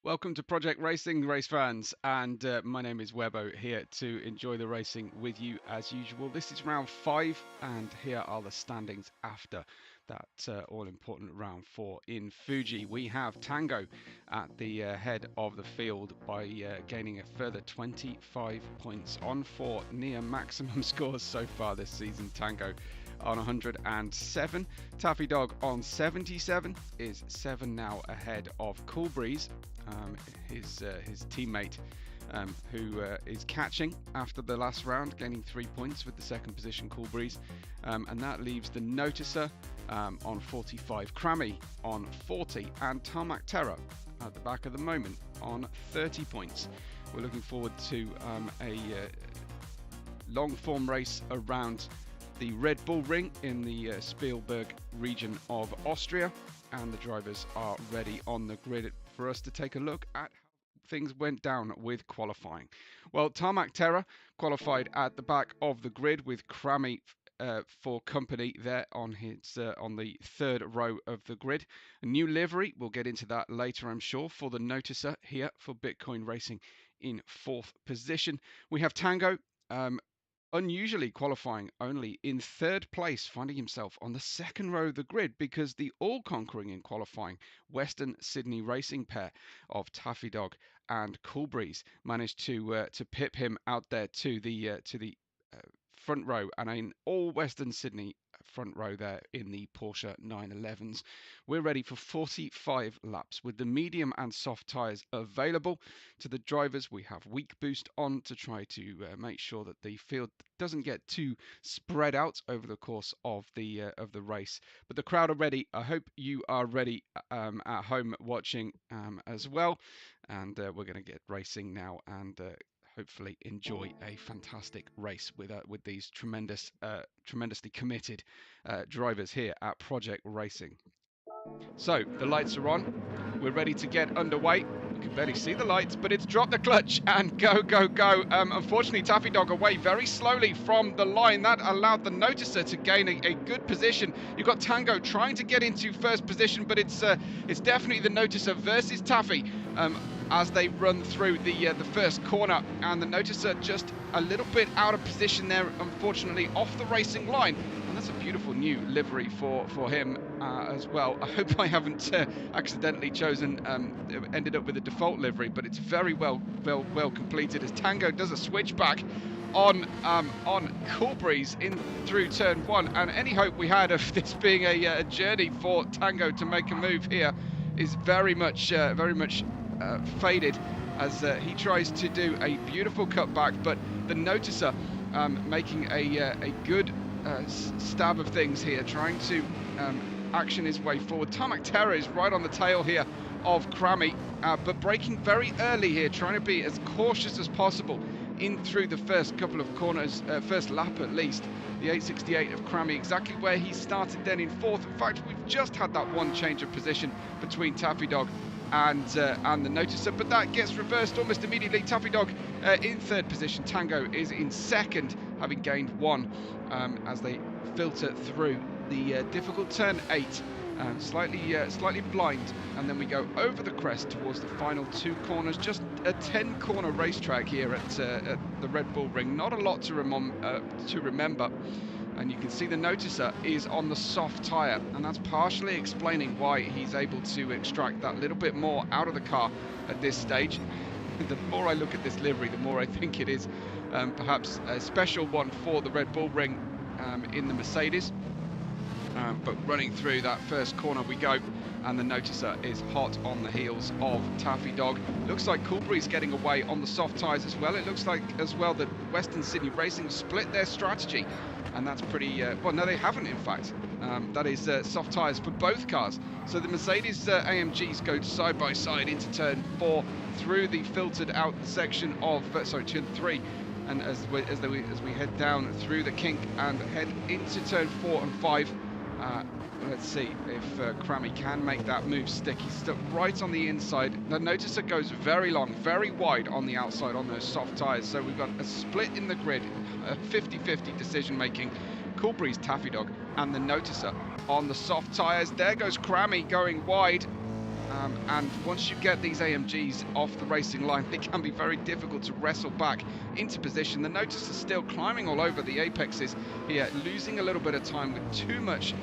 Welcome to Project Racing, race fans, and my name is Webbo, here to enjoy the racing with you as usual. This is round 5, and here are the standings after that all-important round 4 in Fuji. We have Tango at the head of the field by gaining a further 25 points on 4 near maximum scores so far this season. Tango on 107. Taffy Dog on 77 is 7 now ahead of Cool Breeze, his teammate, who is catching after the last round, gaining 3 points with the second position Cool Breeze, and that leaves the Noticer on 45, Crammy on 40, and Tarmac Terror at the back of the moment on 30 points. We're looking forward to a long form race around the Red Bull Ring in the Spielberg region of Austria, and the drivers are ready on the grid for us to take a look at how things went down with qualifying. Well, Tarmac Terror qualified at the back of the grid with Crammy for company there on the third row of the grid. A new livery, we'll get into that later I'm sure, for the Noticer here for Bitcoin Racing in 4th position. We have Tango unusually qualifying only in 3rd place, finding himself on the 2nd row of the grid because the all-conquering in qualifying Western Sydney racing pair of Taffy Dog and Cool Breeze managed to pip him out there to the front row, and an all Western Sydney front row there in the Porsche 911s. We're ready for 45 laps with the medium and soft tyres available to the drivers. We have weak boost on to try to make sure that the field doesn't get too spread out over the course of the race. But the crowd are ready. I hope you are ready at home watching as well. And we're going to get racing now and hopefully enjoy a fantastic race with these tremendously committed drivers here at Project Racing. So the lights are on. We're ready to get underway. You can barely see the lights, but it's drop the clutch and go, go, go. Unfortunately, Taffy Dog away very slowly from the line. That allowed the Noticer to gain a good position. You've got Tango trying to get into 1st position, but it's definitely the Noticer versus Taffy as they run through the first corner, and the Noticer just a little bit out of position there, unfortunately off the racing line. And that's a beautiful new livery for him as well. I hope I haven't accidentally ended up with a default livery, but it's very well completed as Tango does a switchback on Cool Breeze in through turn 1, and any hope we had of this being a journey for Tango to make a move here is very much faded as he tries to do a beautiful cutback, but the Noticer making a good stab of things here, trying to action his way forward. Tarmac Terror is right on the tail here of Crammy, but braking very early here, trying to be as cautious as possible in through the first couple of corners, first lap at least. The 868 of Crammy, exactly where he started then in 4th. In fact, we've just had that one change of position between Taffy Dog and the Noticer, but that gets reversed almost immediately. Taffy Dog in 3rd position, Tango is in 2nd, having gained 1 as they filter through the difficult turn 8, slightly blind, and then we go over the crest towards the final 2 corners. Just a 10-corner racetrack here at the Red Bull Ring. Not a lot to remember. And you can see the Noticer is on the soft tyre, and that's partially explaining why he's able to extract that little bit more out of the car at this stage. The more I look at this livery, the more I think it is perhaps a special one for the Red Bull Ring in the Mercedes. But running through that first corner we go, and the Noticer is hot on the heels of Taffy Dog. Looks like Cool Breeze getting away on the soft tyres as well. It looks like as well that Western Sydney Racing split their strategy, and that's pretty well, no, they haven't in fact. That is soft tyres for both cars. So the Mercedes AMGs go side by side into turn 4 through the filtered out section of turn 3, and as we head down through the kink and head into turn 4 and 5. Let's see if Crammy can make that move stick. He's stuck right on the inside. The Noticer goes very long, very wide on the outside on those soft tyres. So we've got a split in the grid, a 50-50 decision making. Cool Breeze, Taffy Dog, and the Noticer on the soft tyres. There goes Crammy going wide. And once you get these AMGs off the racing line, they can be very difficult to wrestle back into position. The Notice is still climbing all over the apexes here, losing a little bit of time with too much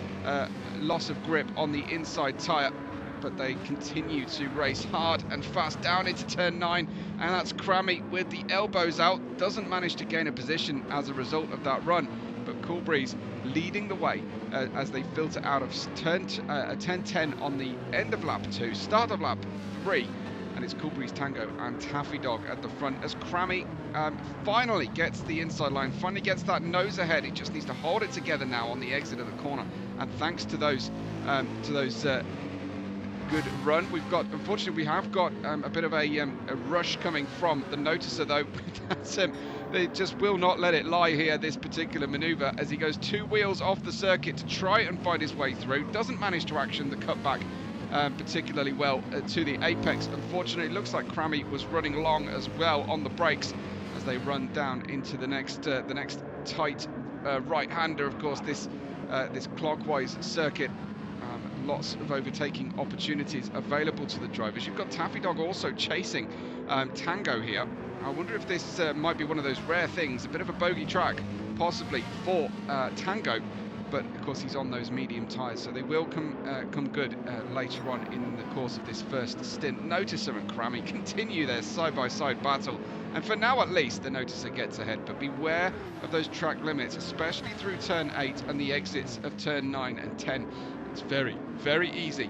loss of grip on the inside tyre. But they continue to race hard and fast down into turn 9, and that's Crammy with the elbows out. Doesn't manage to gain a position as a result of that run, but Cool Breeze leading the way as they filter out of turn 10-10 on the end of lap 2, start of lap 3, and it's Cool Breeze Tango and Taffy Dog at the front as Crammy finally gets the inside line, finally gets that nose ahead. He just needs to hold it together now on the exit of the corner, and thanks to those good run. Unfortunately, we have got a bit of a rush coming from the Noticer though. They just will not let it lie here, this particular manoeuvre, as he goes 2 wheels off the circuit to try and find his way through. Doesn't manage to action the cutback particularly well to the apex. Unfortunately, it looks like Crammy was running long as well on the brakes as they run down into the next tight right-hander. Of course, this clockwise circuit. Lots of overtaking opportunities available to the drivers. You've got Taffy Dog also chasing Tango here. I wonder if this might be one of those rare things, a bit of a bogey track possibly for Tango, but of course he's on those medium tyres, so they will come good later on in the course of this first stint. Noticer and Crammy continue their side-by-side battle, and for now at least the Noticer gets ahead, but beware of those track limits, especially through turn 8 and the exits of turn 9 and 10. It's very, very easy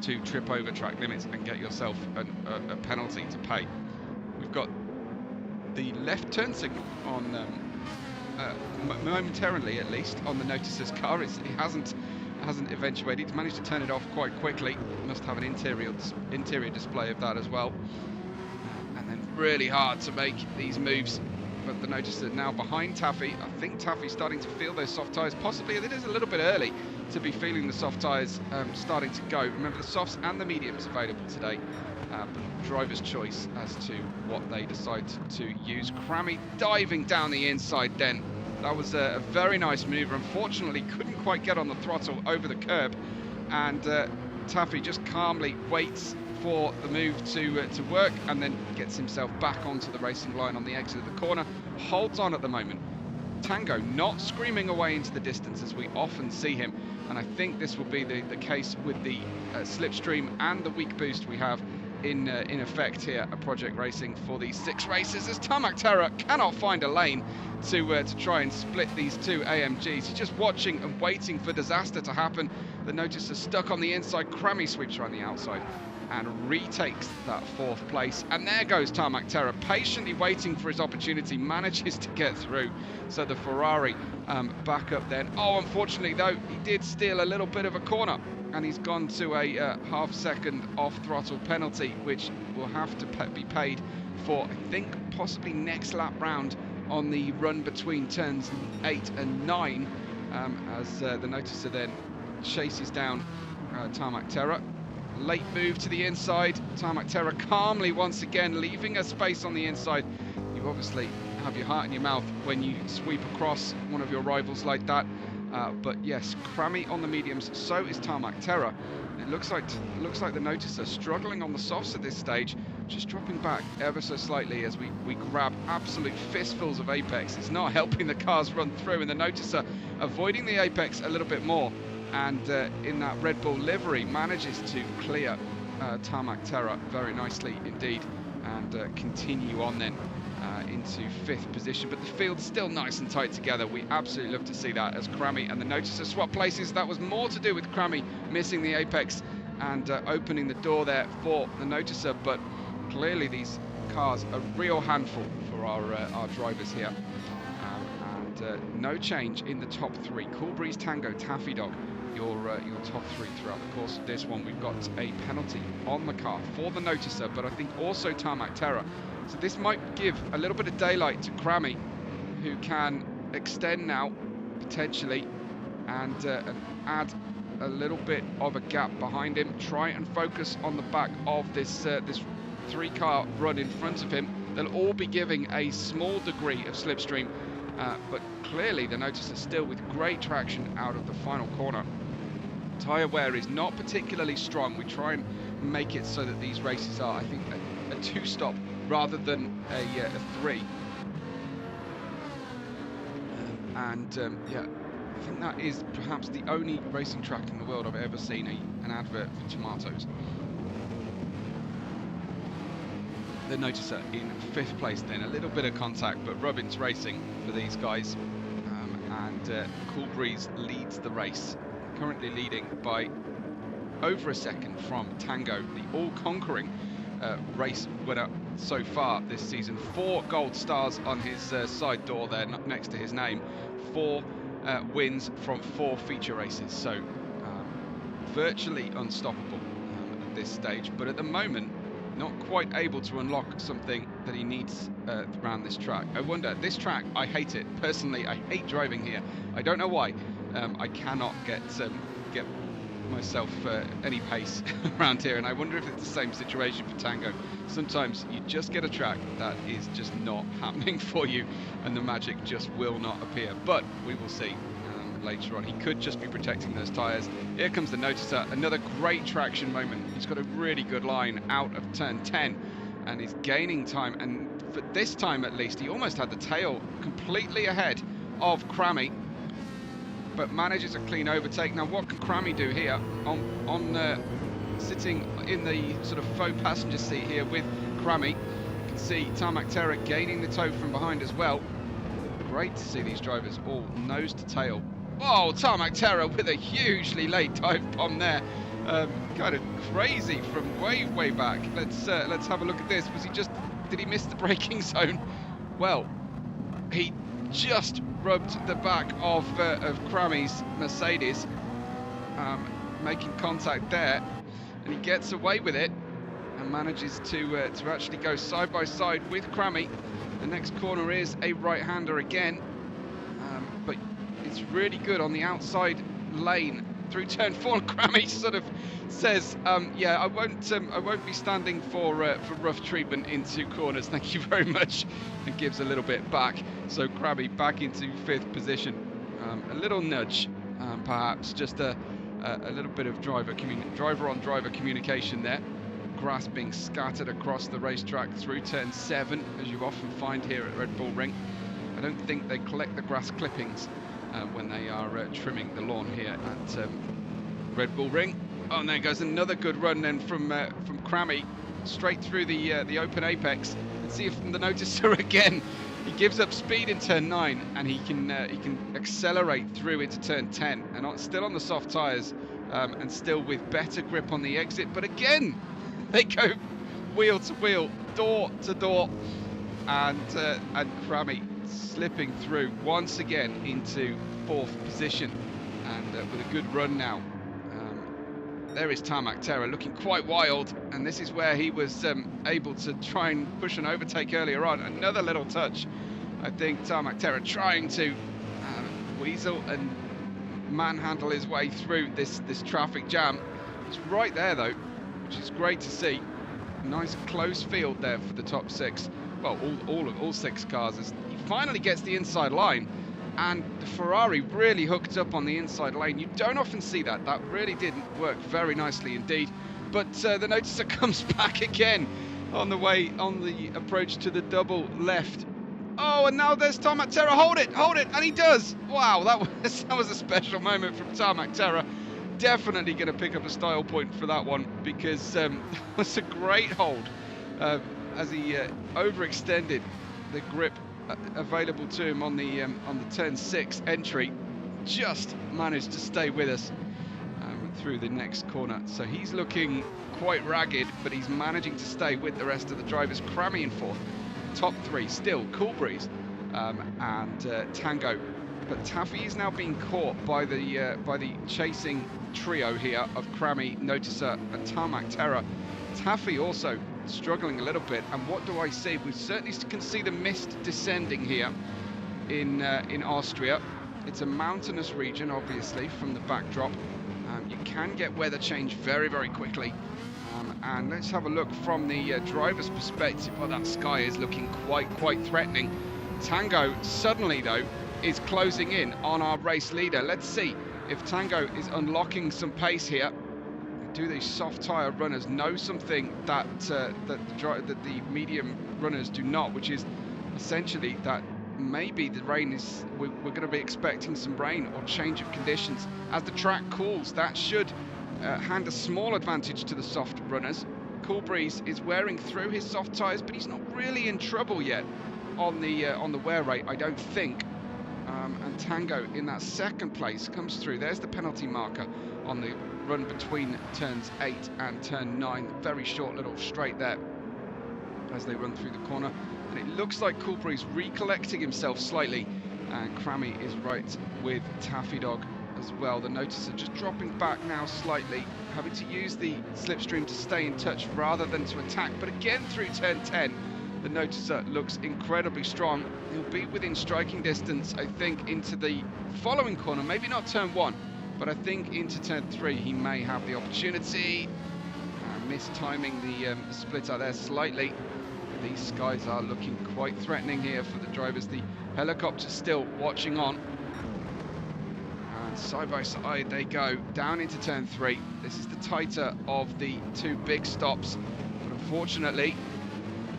to trip over track limits and get yourself a penalty to pay. We've got the left turn signal on, momentarily at least, on the Noticer's car. It hasn't eventuated. He's managed to turn it off quite quickly. Must have an interior display of that as well. And then really hard to make these moves. But the Noticer now behind Taffy. I think Taffy's starting to feel those soft tyres. Possibly it is a little bit early to be feeling the soft tyres starting to go. Remember, the softs and the mediums available today. But driver's choice as to what they decide to use. Crammy diving down the inside then. That was a very nice manoeuvre. Unfortunately, couldn't quite get on the throttle over the curb. And Taffy just calmly waits for the move to work, and then gets himself back onto the racing line on the exit of the corner. Holds on at the moment. Tango not screaming away into the distance as we often see him, and I think this will be the case with the slipstream and the weak boost we have in effect here at Project Racing for these 6 races, as Tarmac Terror cannot find a lane to try and split these 2 AMGs. He's just watching and waiting for disaster to happen. The Noticer stuck on the inside. Crammy sweeps around the outside and retakes that 4th place. And there goes Tarmac Terror, patiently waiting for his opportunity, manages to get through. So the Ferrari back up then. Oh, unfortunately though, he did steal a little bit of a corner, and he's gone to a half-second off-throttle penalty, which will have to be paid for, I think, possibly next lap round on the run between turns 8 and 9, as the Noticer then chases down Tarmac Terror. Late move to the inside. Tarmac Terror calmly once again leaving a space on the inside. You obviously have your heart in your mouth when you sweep across one of your rivals like that. But yes, Crammy on the mediums, so is Tarmac Terror. It looks like the Noticer struggling on the softs at this stage, just dropping back ever so slightly as we grab absolute fistfuls of apex. It's not helping the cars run through, and the Noticer avoiding the apex a little bit more, and in that Red Bull livery manages to clear Tarmac Terror very nicely indeed, and continue on then into 5th position. But the field's still nice and tight together. We absolutely love to see that as Crammy and the Noticer swap places. That was more to do with Crammy missing the apex and opening the door there for the Noticer, but clearly these cars are a real handful for our drivers here. No change in the top 3. Cool Breeze, Tango, Taffy Dog, your top 3 throughout the course of this one. We've got a penalty on the car for the Noticer, but I think also Tarmac Terror. So this might give a little bit of daylight to Crammy, who can extend now potentially and add a little bit of a gap behind him. Try and focus on the back of this 3-car run in front of him. They'll all be giving a small degree of slipstream. But clearly the Noticer still with great traction out of the final corner. Tyre wear is not particularly strong. We try and make it so that these races are, I think, a 2-stop rather than a 3. Yeah, I think that is perhaps the only racing track in the world I've ever seen an advert for tomatoes. The Noticer in 5th place then, a little bit of contact, but Robbins Racing for these guys. Cool Breeze leads the race, currently leading by over a second from Tango, the all-conquering race winner so far this season. 4 gold stars on his side door there, next to his name. 4 wins from 4 feature races, so virtually unstoppable at this stage. But at the moment, not quite able to unlock something that he needs around this track. I wonder, this track, I hate it. Personally, I hate driving here. I don't know why. I cannot get myself any pace around here, and I wonder if it's the same situation for Tango. Sometimes you just get a track that is just not happening for you, and the magic just will not appear. But we will see later on. He could just be protecting those tyres. Here comes the Noticer, another great traction moment. He's got a really good line out of turn 10, and he's gaining time, and for this time at least, he almost had the tail completely ahead of Crammy, but manages a clean overtake. Now what can Crammy do here sitting in the sort of faux passenger seat here with Crammy? You can see Tarmac Terror gaining the toe from behind as well. Great to see these drivers all nose to tail. Oh, Tarmac Terror with a hugely late dive bomb there. Kind of crazy from way back. Let's have a look at this. Did he miss the braking zone? Well, he just rubbed the back of Crammy's Mercedes, making contact there, and he gets away with it and manages to actually go side by side with Crammy. The next corner is a right-hander again, but it's really good on the outside lane through turn 4. Crammy sort of says, yeah, I won't be standing for rough treatment in 2 corners, thank you very much, and gives a little bit back. So Crammy back into 5th position. A little nudge, perhaps, just a little bit of driver on driver communication there. Grass being scattered across the racetrack through turn 7, as you often find here at Red Bull Ring. I don't think they collect the grass clippings when they are trimming the lawn here at Red Bull Ring. Oh, and there goes another good run then from Crammy, straight through the open apex. Let's see if the Noticer again. He gives up speed in turn 9, and he can accelerate through into turn 10, and still on the soft tyres, and still with better grip on the exit. But again, they go wheel to wheel, door to door, and Crammy slipping through once again into 4th position, and with a good run now. There is Tarmac Terror looking quite wild, and this is where he was able to try and push an overtake earlier on. Another little touch. I think Tarmac Terror trying to weasel and manhandle his way through this traffic jam. It's right there though, which is great to see. Nice close field there for the top 6. Well, all 6 cars, as he finally gets the inside line, and the Ferrari really hooked up on the inside lane. You don't often see that. That really didn't work very nicely indeed. But the Noticer comes back again on the approach to the double left. Oh, and now there's Tarmac Terror. Hold it, and he does. Wow, that was a special moment from Tarmac Terror. Definitely going to pick up a style point for that one, because it was a great hold as he overextended the grip available to him on the turn 6 entry. Just managed to stay with us through the next corner. So he's looking quite ragged, but he's managing to stay with the rest of the drivers. Crammy in 4th. Top 3 still Cool Breeze and Tango. But Taffy is now being caught by the chasing trio here of Crammy, Noticer, and Tarmac Terror. Taffy also struggling a little bit, and what do I see? We certainly can see the mist descending here in Austria. It's a mountainous region, obviously, from the backdrop. You can get weather change very quickly, and let's have a look from the driver's perspective. Well, that sky is looking quite threatening. Tango suddenly though is closing in on our race leader. Let's see if Tango is unlocking some pace here. do these soft tyre runners know something that the medium runners do not, which is essentially that maybe the rain is, we're going to be expecting some rain or change of conditions as the track cools. That should hand a small advantage to the soft runners. Cool Breeze is wearing through his soft tyres, but he's not really in trouble yet on the wear rate, I don't think. And Tango in that second place comes through. There's the penalty marker on the run between turns 8 and turn 9. Very short little straight there as they run through the corner. And it looks like Cool Breeze recollecting himself slightly. And Crammy is right with Taffy Dog as well. The noticer just dropping back now slightly, having to use the slipstream to stay in touch rather than to attack. But again through turn 10, the noticer looks incredibly strong. He'll be within striking distance, I think, into the following corner. Maybe not turn 1, but I think into turn 3 he may have the opportunity. Mistiming the split out there slightly. These skies are looking quite threatening here for the drivers. The helicopter's still watching on. And side by side they go down into turn 3. This is the tighter of the two big stops, but unfortunately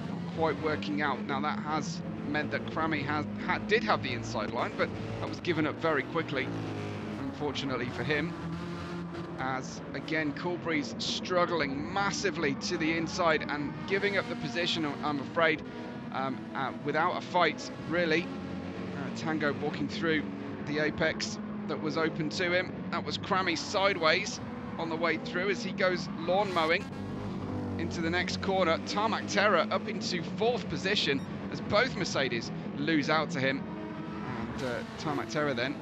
not quite working out. Now that has meant that Crammy did have the inside line, but that was given up very quickly, unfortunately for him. As again Cool Breeze struggling massively to the inside and giving up the position, I'm afraid, without a fight really. Tango walking through the apex that was open to him. That was Crammy sideways on the way through as he goes lawn mowing into the next corner. Tarmac Terror up into 4th position as both Mercedes lose out to him. And Tarmac Terror then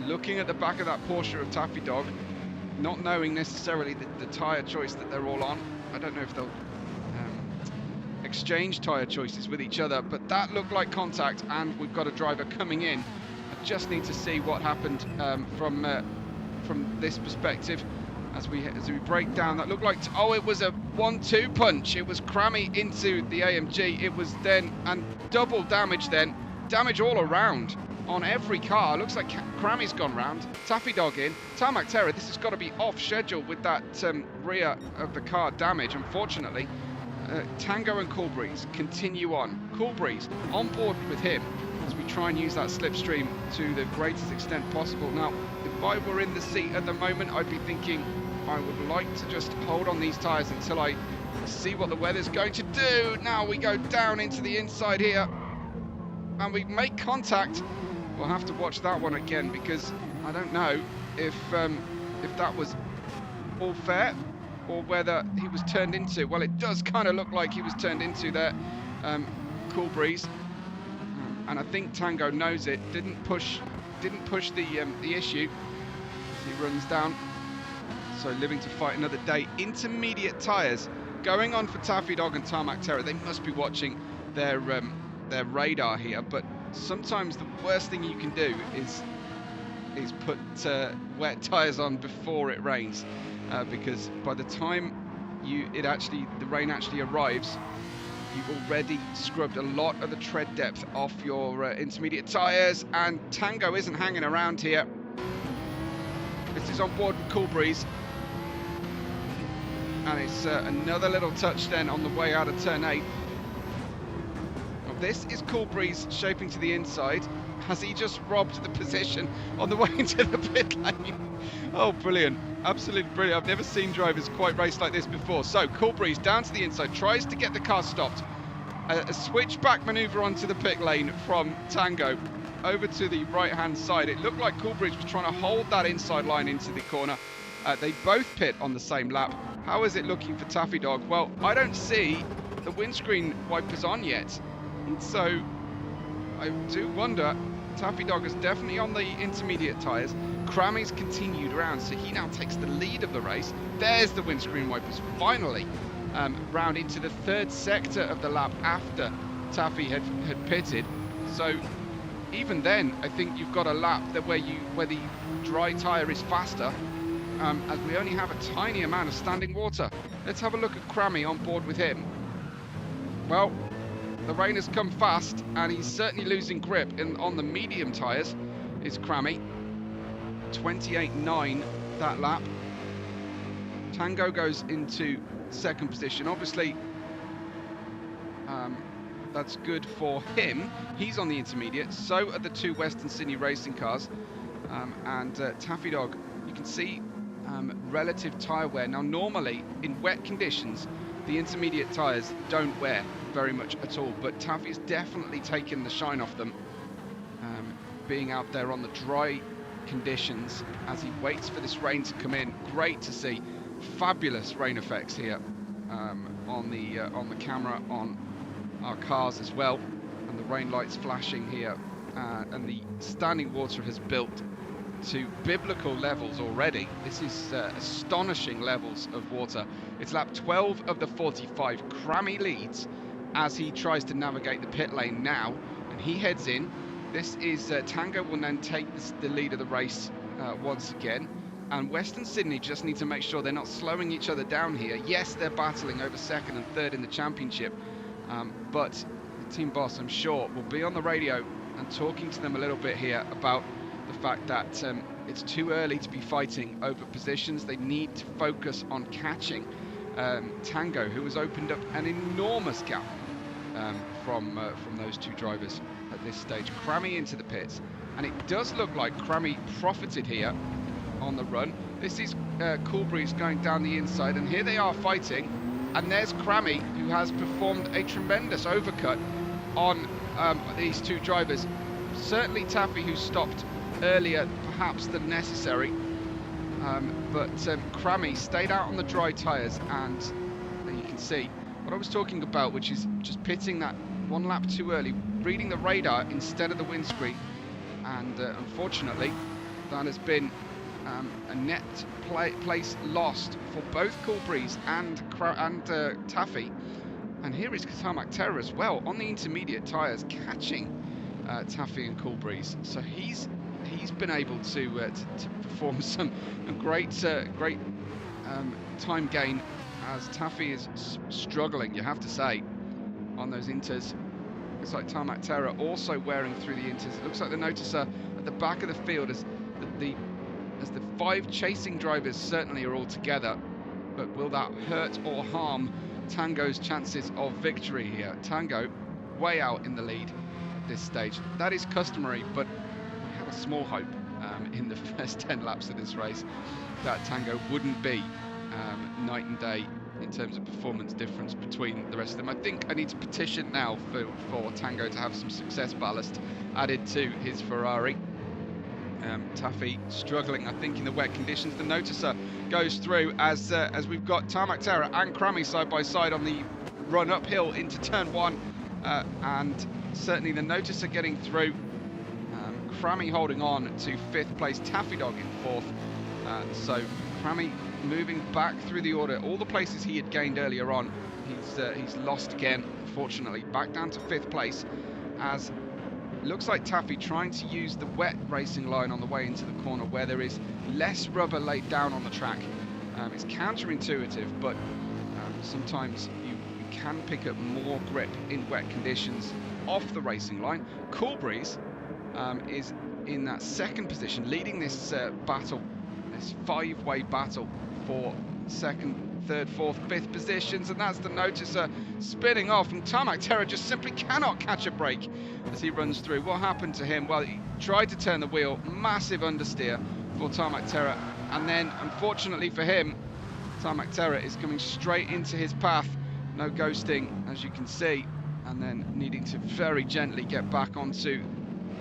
looking at the back of that Porsche of Taffy Dog, not knowing necessarily the tyre choice that they're all on. I don't know if they'll exchange tyre choices with each other, but that looked like contact, and we've got a driver coming in. I just need to see what happened from this perspective as we break down. That looked like, oh, it was a 1-2 punch. It was Crammy into the AMG. It was then, and double damage then, damage all around on every car. Looks like Crammy's gone round. Taffy Dog in. Tarmac Terror, this has got to be off schedule with that rear of the car damage, unfortunately. Tango and Cool Breeze continue on. Cool Breeze on board with him as we try and use that slipstream to the greatest extent possible. Now, if I were in the seat at the moment, I'd be thinking I would like to just hold on these tyres until I see what the weather's going to do. Now we go down into the inside here and we make contact. We'll have to watch that one again because I don't know if that was all fair or whether he was turned into. Well, it does kind of look like he was turned into there, Cool Breeze, and I think Tango knows it. Didn't push the issue. He runs down. So living to fight another day. Intermediate tyres going on for Taffy Dog and Tarmac Terror. They must be watching their radar here, but sometimes the worst thing you can do is put wet tyres on before it rains, because by the time the rain actually arrives, you've already scrubbed a lot of the tread depth off your intermediate tyres, and Tango isn't hanging around here. This is on board with Cool Breeze, and it's another little touch then on the way out of turn 8. This is Cool Breeze shaping to the inside. Has he just robbed the position on the way into the pit lane? Oh, brilliant. Absolutely brilliant. I've never seen drivers quite race like this before. So Cool Breeze down to the inside, tries to get the car stopped. A switchback manoeuvre onto the pit lane from Tango over to the right-hand side. It looked like Cool Breeze was trying to hold that inside line into the corner. They both pit on the same lap. How is it looking for Taffy Dog? Well, I don't see the windscreen wipers on yet. And so I do wonder, Taffy Dog is definitely on the intermediate tyres. Crammy's continued around, so he now takes the lead of the race. There's the windscreen wipers finally round into the 3rd sector of the lap after Taffy had pitted. So even then, I think you've got a lap where the dry tyre is faster, as we only have a tiny amount of standing water. Let's have a look at Crammy on board with him. Well, the rain has come fast, and he's certainly losing grip on the medium tyres, is Crammy. 28.9 that lap. Tango goes into second position. Obviously, that's good for him. He's on the intermediate. So are the two Western Sydney racing cars. And Taffy Dog, you can see relative tyre wear. Now, normally in wet conditions, the intermediate tyres don't wear very much at all, but Taffy's definitely taken the shine off them, being out there on the dry conditions as he waits for this rain to come in. Great to see. Fabulous rain effects here on the camera on our cars as well, and the rain lights flashing here, and the standing water has built to biblical levels already. This is astonishing levels of water. It's lap 12 of the 45. Crammy leads as he tries to navigate the pit lane now, and he heads in. This is Tango will then take the lead of the race once again, and Western Sydney just need to make sure they're not slowing each other down here. Yes, they're battling over second and third in the championship, but the team boss, I'm sure, will be on the radio and talking to them a little bit here about the fact that it's too early to be fighting over positions. They need to focus on catching Tango, who has opened up an enormous gap from those two drivers at this stage. Crammy into the pits, and it does look like Crammy profited here on the run. This is Cool Breeze going down the inside, and here they are fighting, and there's Crammy, who has performed a tremendous overcut on these two drivers. Certainly Taffy, who stopped earlier perhaps than necessary, but Crammy stayed out on the dry tyres, and you can see what I was talking about, which is just pitting that one lap too early, reading the radar instead of the windscreen, and unfortunately that has been a net place lost for both Cool Breeze and Taffy. And here is Tarmac Terror as well on the intermediate tyres, catching Taffy and Cool Breeze. So he's been able to perform some great time gain, as Taffy is struggling, you have to say, on those inters. Looks like Tarmac Terror also wearing through the inters. It looks like the noticer at the back of the field as the 5 chasing drivers certainly are all together, but will that hurt or harm Tango's chances of victory here? Tango way out in the lead at this stage. That is customary, but we have a small hope in the first 10 laps of this race that Tango wouldn't be night and day in terms of performance difference between the rest of them. I think I need to petition now for Tango to have some success ballast added to his Ferrari. Taffy struggling, I think, in the wet conditions. The noticer goes through as we've got Tarmac Terror and Crammy side by side on the run uphill into turn 1, and certainly the noticer getting through. Crammy holding on to 5th place, Taffy Dog in 4th. So Crammy moving back through the order. All the places he had gained earlier on, he's lost again, unfortunately. Back down to 5th place, as looks like Taffy trying to use the wet racing line on the way into the corner, where there is less rubber laid down on the track. It's counterintuitive, but sometimes you can pick up more grip in wet conditions off the racing line. Cool Breeze is in that 2nd position, leading this battle, this 5-way battle for 2nd, 3rd, 4th, 5th positions, and that's the noticer spinning off, and Tarmac Terror just simply cannot catch a break as he runs through. What happened to him? Well, he tried to turn the wheel, massive understeer for Tarmac Terror, and then unfortunately for him, Tarmac Terror is coming straight into his path. No ghosting, as you can see, and then needing to very gently get back onto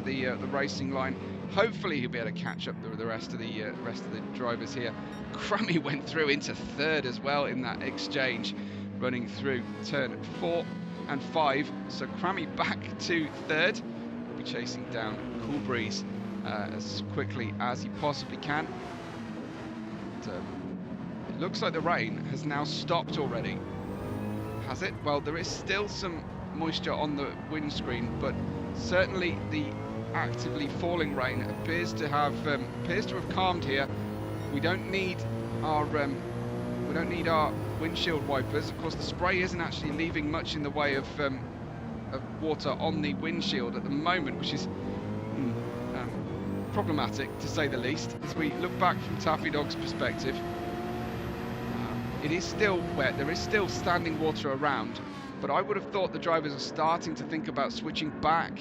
the racing line. Hopefully he'll be able to catch up the rest of the drivers here. Crammy went through into 3rd as well in that exchange, running through turn 4 and 5. So Crammy back to 3rd. Will be chasing down Cool Breeze as quickly as he possibly can. And, it looks like the rain has now stopped already. Has it? Well, there is still some moisture on the windscreen, but certainly the actively falling rain appears to have calmed here. We don't need our windshield wipers. Of course, the spray isn't actually leaving much in the way of water on the windshield at the moment, which is problematic to say the least. As we look back from Taffy Dog's perspective, It is still wet, there is still standing water around, but I would have thought the drivers are starting to think about switching back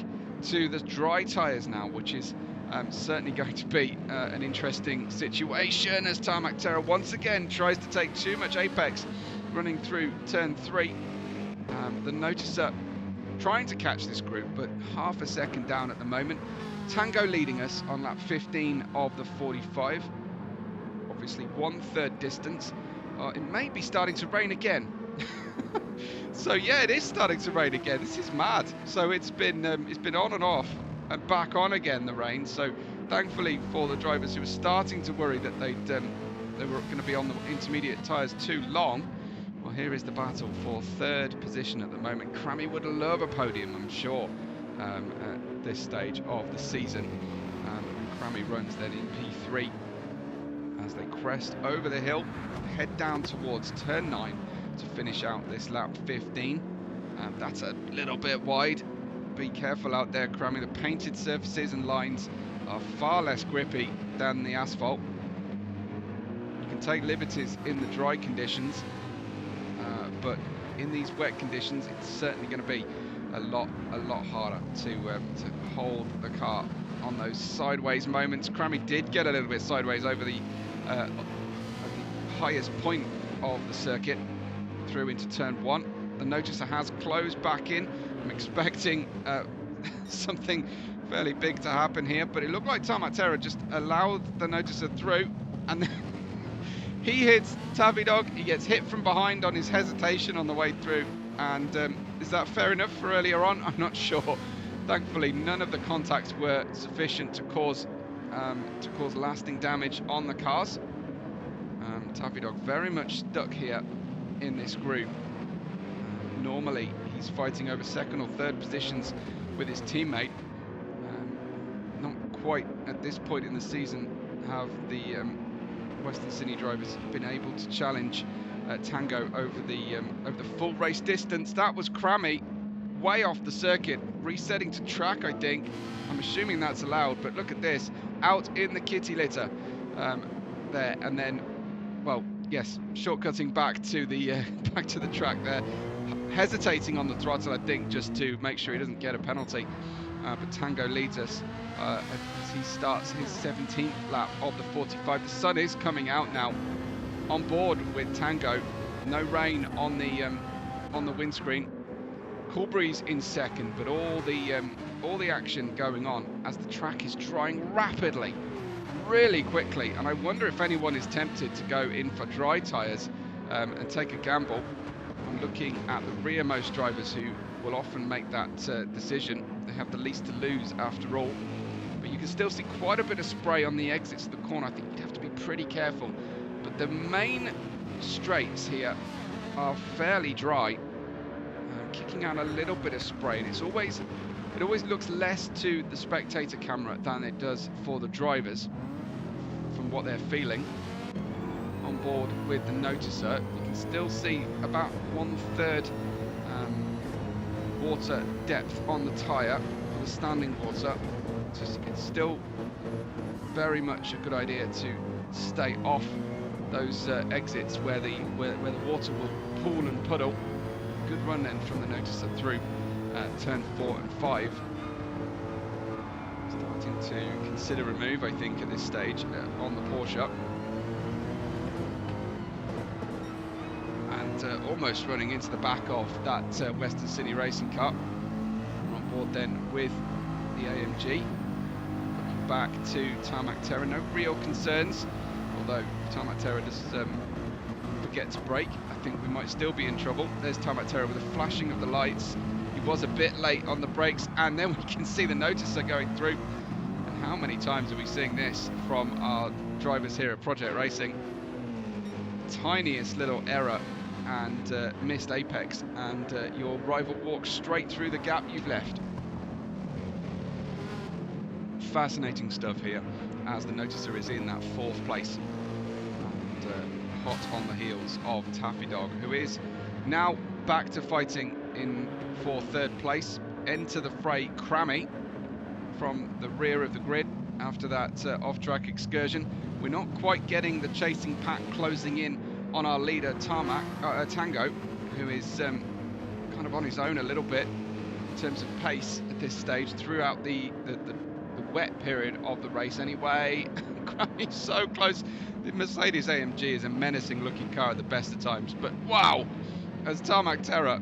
to the dry tyres now, which is certainly going to be an interesting situation as Tarmac Terror once again tries to take too much apex running through turn 3. The Noticer trying to catch this group, but half a second down at the moment. Tango leading us on lap 15 of the 45. Obviously 1/3 distance. It may be starting to rain again. So yeah, it is starting to rain again. This is mad. So it's been on and off and back on again, the rain. So thankfully for the drivers who were starting to worry that they were going to be on the intermediate tyres too long, well, here is the battle for 3rd position at the moment. Crammy would love a podium, I'm sure, at this stage of the season. Crammy runs then in P3 as they crest over the hill, head down towards turn 9 to finish out this lap 15. That's a little bit wide. Be careful out there, Crammy. The painted surfaces and lines are far less grippy than the asphalt. You can take liberties in the dry conditions, but in these wet conditions, it's certainly going to be a lot harder to hold the car on those sideways moments. Crammy did get a little bit sideways over the highest point of the circuit through into turn 1. The Noticer has closed back in. I'm expecting something fairly big to happen here, but it looked like Tarmac Terror just allowed the Noticer through, and then he hits Taffy Dog. He gets hit from behind on his hesitation on the way through, and is that fair enough for earlier on? I'm not sure. Thankfully, none of the contacts were sufficient to cause lasting damage on the cars. Taffy Dog very much stuck here in this group. Normally, he's fighting over 2nd or 3rd positions with his teammate. Not quite at this point in the season have the Western Sydney drivers been able to challenge Tango over the full race distance. That was Crammy, way off the circuit, resetting to track, I think. I'm assuming that's allowed, but look at this, out in the kitty litter there, and then, well, yes, shortcutting back to the track there, hesitating on the throttle, I think, just to make sure he doesn't get a penalty. But Tango leads us as he starts his 17th lap of the 45. The sun is coming out now. On board with Tango, no rain on the windscreen. Cool breeze in 2nd, but all the action going on as the track is drying rapidly, really quickly, and I wonder if anyone is tempted to go in for dry tyres and take a gamble. I'm looking at the rearmost drivers who will often make that decision. They have the least to lose after all, but you can still see quite a bit of spray on the exits of the corner. I think you'd have to be pretty careful, but the main straights here are fairly dry, kicking out a little bit of spray, and it always looks less to the spectator camera than it does for the drivers from what they're feeling. On board with the Noticer, you can still see about 1/3 water depth on the tyre for the standing water. It's still very much a good idea to stay off those exits where the water will pool and puddle. Good run then from the Noticer through turn 4 and 5. Starting to consider a move, I think, at this stage on the Porsche. And almost running into the back of that Western Sydney Racing car. We're on board then with the AMG. Looking back to Tarmac Terror, no real concerns, although Tarmac Terror does forget to brake. I think we might still be in trouble. There's Tarmac Terror with a flashing of the lights. He was a bit late on the brakes, and then we can see the Noticer going through. And how many times are we seeing this from our drivers here at Project Racing? Tiniest little error and missed apex, and your rival walks straight through the gap you've left. Fascinating stuff here as the Noticer is in that 4th place and hot on the heels of Taffy Dog, who is now back to fighting for 3rd place. Enter the fray Crammy from the rear of the grid after that off-track excursion. We're not quite getting the chasing pack closing in on our leader, Tango, who is kind of on his own a little bit in terms of pace at this stage throughout the wet period of the race anyway. He's so close. The Mercedes AMG is a menacing looking car at the best of times, but wow, as Tarmac Terror,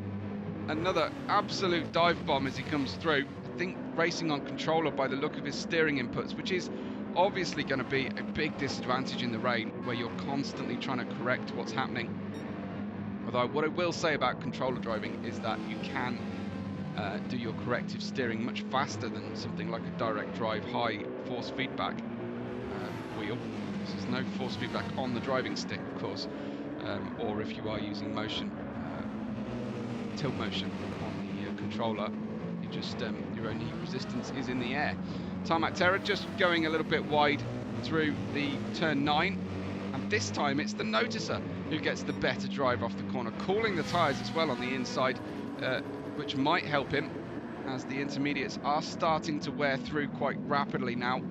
another absolute dive bomb as he comes through. I think racing on controller by the look of his steering inputs, which is obviously going to be a big disadvantage in the rain where you're constantly trying to correct what's happening. Although what I will say about controller driving is that you can do your corrective steering much faster than something like a direct drive high force feedback wheel. So there's no force feedback on the driving stick, of course, or if you are using motion, tilt motion on the controller, you just your only resistance is in the air. Tarmac Terror just going a little bit wide through the turn 9, and this time it's the Noticer who gets the better drive off the corner, cooling the tyres as well on the inside, which might help him as the intermediates are starting to wear through quite rapidly now.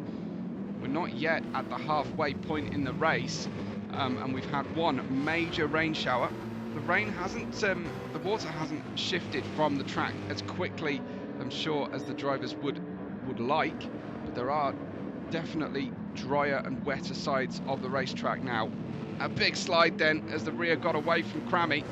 We're not yet at the halfway point in the race, and we've had one major rain shower. The rain hasn't, the water hasn't shifted from the track as quickly, I'm sure, as the drivers would like, but there are definitely drier and wetter sides of the racetrack now. A big slide then as the rear got away from Crammy.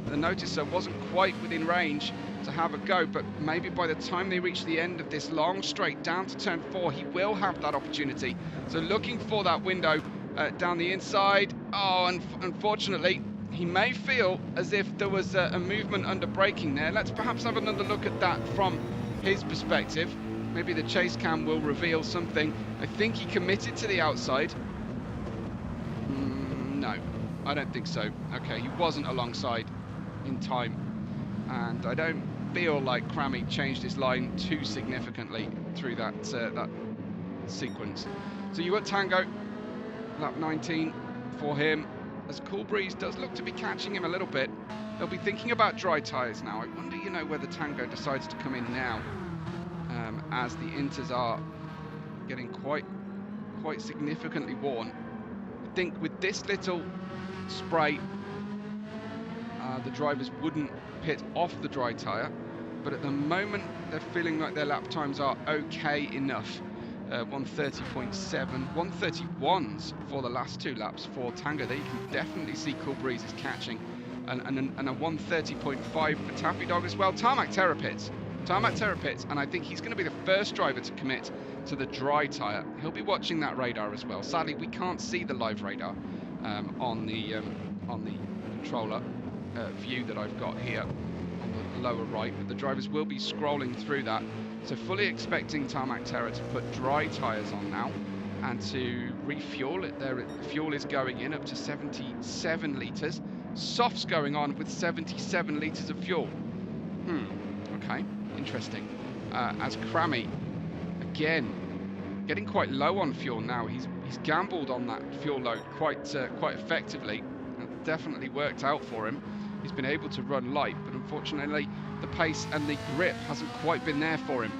The Noticer wasn't quite within range to have a go, but maybe by the time they reach the end of this long straight down to turn 4, he will have that opportunity. So looking for that window down the inside. Oh, and unfortunately, he may feel as if there was a movement under braking there. Let's perhaps have another look at that from his perspective. Maybe the chase cam will reveal something. I think he committed to the outside. No, I don't think so. Okay, he wasn't alongside in time, and I don't feel like Crammy changed his line too significantly through that that sequence. So you got Tango, lap 19 for him, as Cool Breeze does look to be catching him a little bit. They'll be thinking about dry tyres now. I wonder, you know, whether Tango decides to come in now, as the Inters are getting quite significantly worn. I think with this little spray, the drivers wouldn't pit off the dry tyre, but at the moment they're feeling like their lap times are okay enough. 130.7, 131s for the last 2 laps for Tango. There you can definitely see Cool Breeze is catching, and a 130.5 for Taffy Dog as well. Tarmac Terror pits, and I think he's going to be the first driver to commit to the dry tyre. He'll be watching that radar as well. Sadly, we can't see the live radar on the controller view that I've got here on the lower right, but the drivers will be scrolling through that. So fully expecting Tarmac Terror to put dry tyres on now and to refuel it. Their fuel is going in up to 77 litres. Softs going on with 77 litres of fuel. Okay, interesting. As Crammy, again, getting quite low on fuel now. He's gambled on that fuel load quite effectively. It definitely worked out for him. He's been able to run light, but unfortunately the pace and the grip hasn't quite been there for him.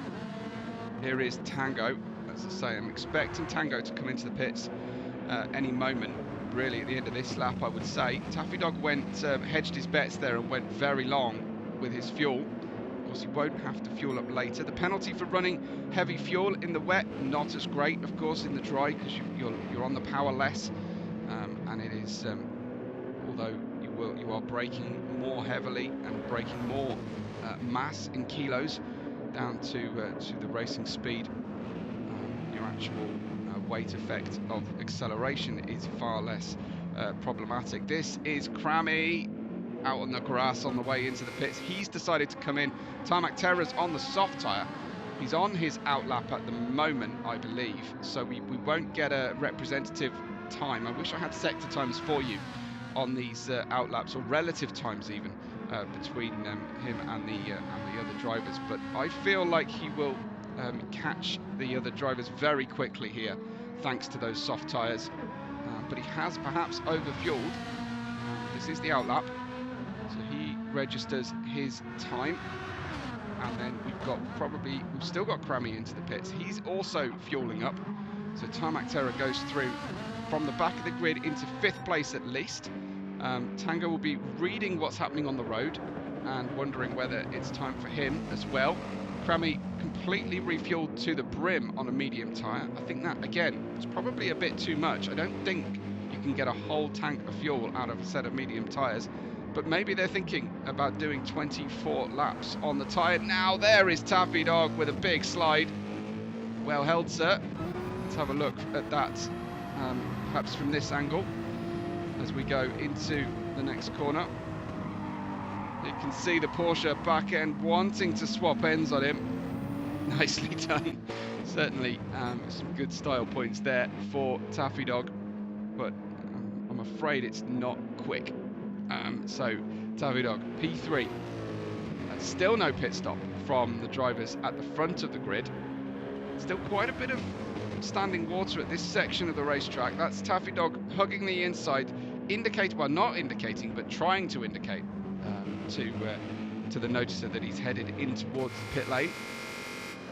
Here is Tango. As I say, I'm expecting Tango to come into the pits any moment, really, at the end of this lap, I would say. Taffy Dog hedged his bets there and went very long with his fuel. Of course, he won't have to fuel up later. The penalty for running heavy fuel in the wet, not as great, of course, in the dry, because you're on the power less, and it is, although you are braking more heavily and braking more mass in kilos down to the racing speed, your actual weight effect of acceleration is far less problematic. This is Crammy out on the grass on the way into the pits. He's decided to come in. Tarmac Terror's on the soft tyre. He's on his outlap at the moment, I believe, so we won't get a representative time. I wish I had sector times for you on these outlaps, or relative times even, between him and the other drivers, but I feel like he will catch the other drivers very quickly here, thanks to those soft tyres, but he has perhaps overfueled. This is the outlap, so he registers his time, and then we've still got Crammy into the pits. He's also fueling up, so Tarmac Terror goes through from the back of the grid into 5th place at least. Tango will be reading what's happening on the road and wondering whether it's time for him as well. Crammy completely refueled to the brim on a medium tyre. I think that, again, is probably a bit too much. I don't think you can get a whole tank of fuel out of a set of medium tyres, but maybe they're thinking about doing 24 laps on the tyre. Now there is Taffy Dog with a big slide. Well held, sir. Let's have a look at that, perhaps from this angle, as we go into the next corner. You can see the Porsche back end wanting to swap ends on him. Nicely done. Certainly some good style points there for Taffy Dog, but I'm afraid it's not quick. So Taffy Dog, P3. Still no pit stop from the drivers at the front of the grid. Still quite a bit of standing water at this section of the racetrack. That's Taffy Dog hugging the inside, well, not indicating, but trying to indicate to the noticer that he's headed in towards the pit lane.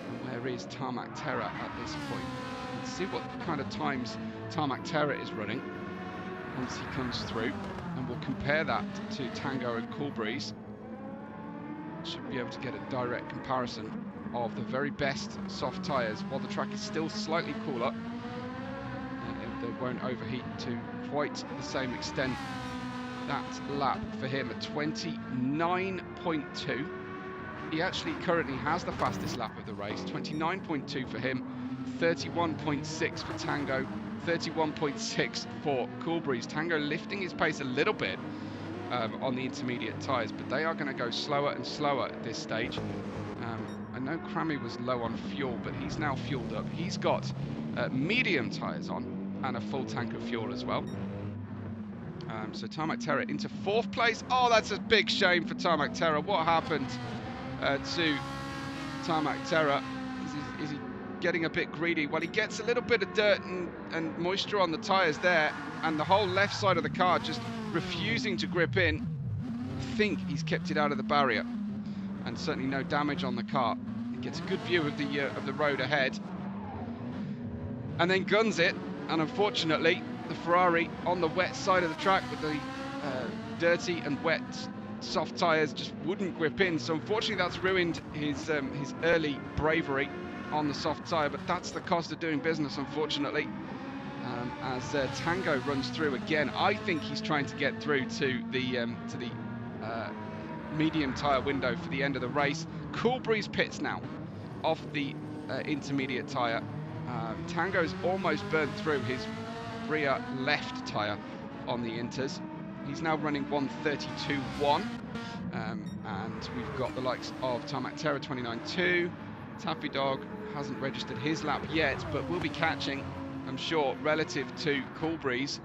And where is Tarmac Terror at this point? Let's see what kind of times Tarmac Terror is running once he comes through, and we'll compare that to Tango and Cool Breeze. Should be able to get a direct comparison of the very best soft tyres while the track is still slightly cooler. They won't overheat to quite the same extent. That lap for him at 29.2. He actually currently has the fastest lap of the race, 29.2 for him, 31.6 for Tango, 31.6 for Cool Breeze. Tango lifting his pace a little bit on the intermediate tyres, but they are going to go slower and slower at this stage. I know Crammy was low on fuel, but he's now fueled up. He's got medium tyres on and a full tank of fuel as well. So Tarmac Terror into 4th place. Oh, that's a big shame for Tarmac Terror. What happened to Tarmac Terror? Is he getting a bit greedy? Well, he gets a little bit of dirt and moisture on the tyres there, and the whole left side of the car just refusing to grip in. I think he's kept it out of the barrier, and certainly no damage on the car. He gets a good view of the road ahead, and then guns it, and unfortunately the Ferrari on the wet side of the track with the dirty and wet soft tyres just wouldn't grip in. So unfortunately that's ruined his early bravery on the soft tyre, but that's the cost of doing business, unfortunately. As Tango runs through again, I think he's trying to get through to the medium tyre window for the end of the race. Cool Breeze pits now off the intermediate tyre. Tango's almost burnt through his rear left tyre on the inters. He's now running 1:32.1, and we've got the likes of Tarmac Terror 29.2. Taffy Dog hasn't registered his lap yet, but will be catching, I'm sure, relative to Cool Breeze,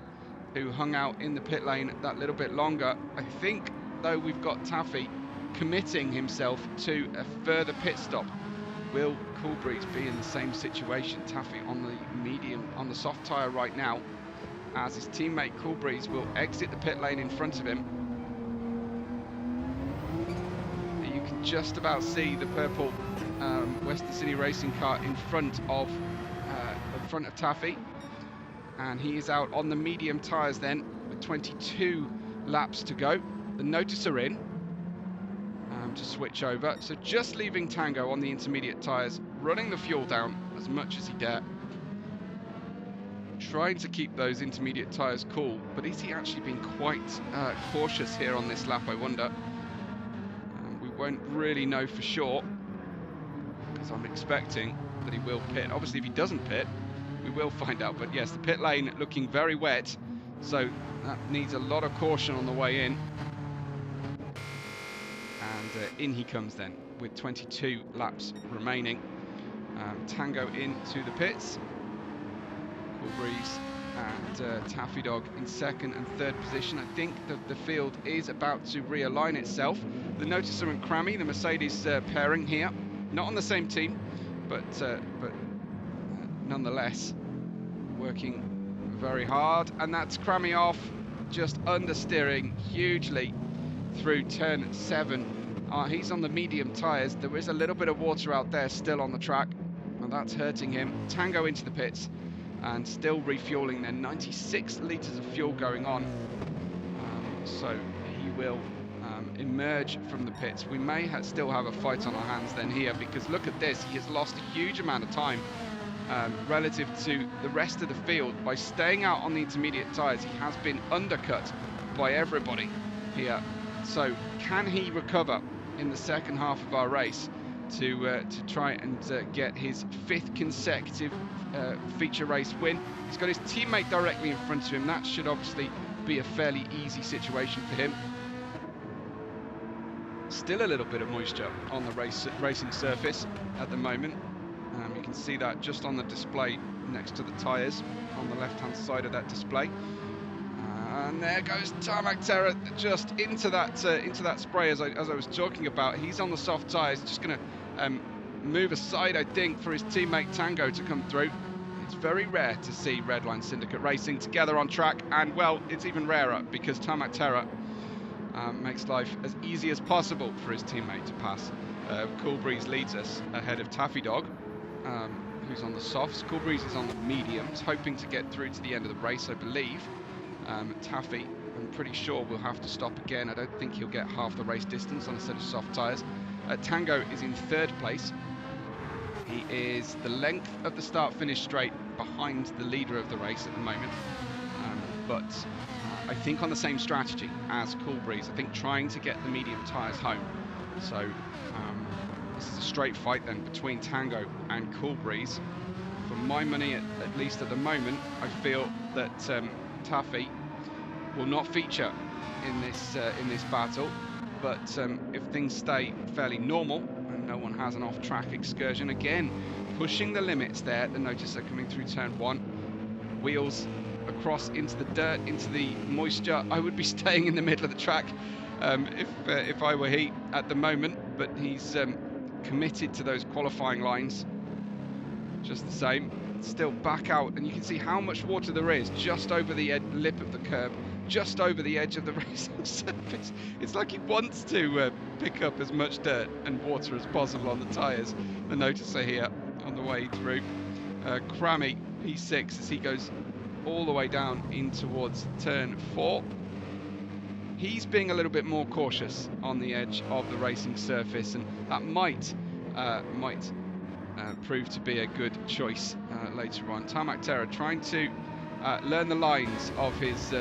who hung out in the pit lane that little bit longer. I think, though, we've got Taffy committing himself to a further pit stop. Will Cool Breeze be in the same situation? Taffy on the soft tyre right now, as his teammate Cool Breeze will exit the pit lane in front of him. You can just about see the purple Western City Racing car in front of Taffy, and he is out on the medium tyres then with 22 laps to go. The noticer in to switch over, so just leaving Tango on the intermediate tyres, running the fuel down as much as he dare, trying to keep those intermediate tyres cool. But is he actually being quite cautious here on this lap, I wonder? We won't really know for sure, because I'm expecting that he will pit. Obviously if he doesn't pit, we will find out. But yes, the pit lane looking very wet, so that needs a lot of caution on the way in. And in he comes then with 22 laps remaining. Tango into the pits. Cool Breeze and Taffy Dog in 2nd and 3rd position. I think the field is about to realign itself. The Noticer and Crammy, the Mercedes pairing here, not on the same team, but nonetheless working very hard. And that's Crammy off, just understeering hugely through turn 7. He's on the medium tyres. There is a little bit of water out there still on the track, and that's hurting him. Tango into the pits and still refueling there. 96 litres of fuel going on. so he will emerge from the pits. We may still have a fight on our hands then here, because look at this, he has lost a huge amount of time relative to the rest of the field. By staying out on the intermediate tyres, he has been undercut by everybody here. So can he recover in the second half of our race to try and get his 5th consecutive feature race win? He's got his teammate directly in front of him. That should obviously be a fairly easy situation for him. Still a little bit of moisture on the racing surface at the moment. You can see that just on the display next to the tyres on the left-hand side of that display. And there goes Tarmac Terror just into that spray as I was talking about. He's on the soft tyres, just going to move aside, I think, for his teammate Tango to come through. It's very rare to see Redline Syndicate racing together on track, and well, it's even rarer because Tarmac Terror makes life as easy as possible for his teammate to pass. Cool Breeze leads us ahead of Taffy Dog, who's on the softs. Cool Breeze is on the mediums, hoping to get through to the end of the race, I believe. Taffy, I'm pretty sure, will have to stop again. I don't think he'll get half the race distance on a set of soft tyres. Tango is in 3rd place. He is the length of the start-finish straight behind the leader of the race at the moment. But I think on the same strategy as Cool Breeze. I think trying to get the medium tyres home. So this is a straight fight then between Tango and Cool Breeze. For my money, at least at the moment, I feel that Taffy will not feature in this battle. But if things stay fairly normal and no one has an off-track excursion, again pushing the limits there. The notice are coming through turn 1. Wheels across into the dirt, into the moisture. I would be staying in the middle of the track if I were he at the moment, but he's committed to those qualifying lines just the same. Still back out, and you can see how much water there is just over the lip of the curb, just over the edge of the racing surface. It's like he wants to pick up as much dirt and water as possible on the tyres. The noticer here on the way through. Crammy P6 as he goes all the way down in towards turn 4. He's being a little bit more cautious on the edge of the racing surface, and that might prove to be a good choice later on. Tarmac Terror trying to learn the lines of his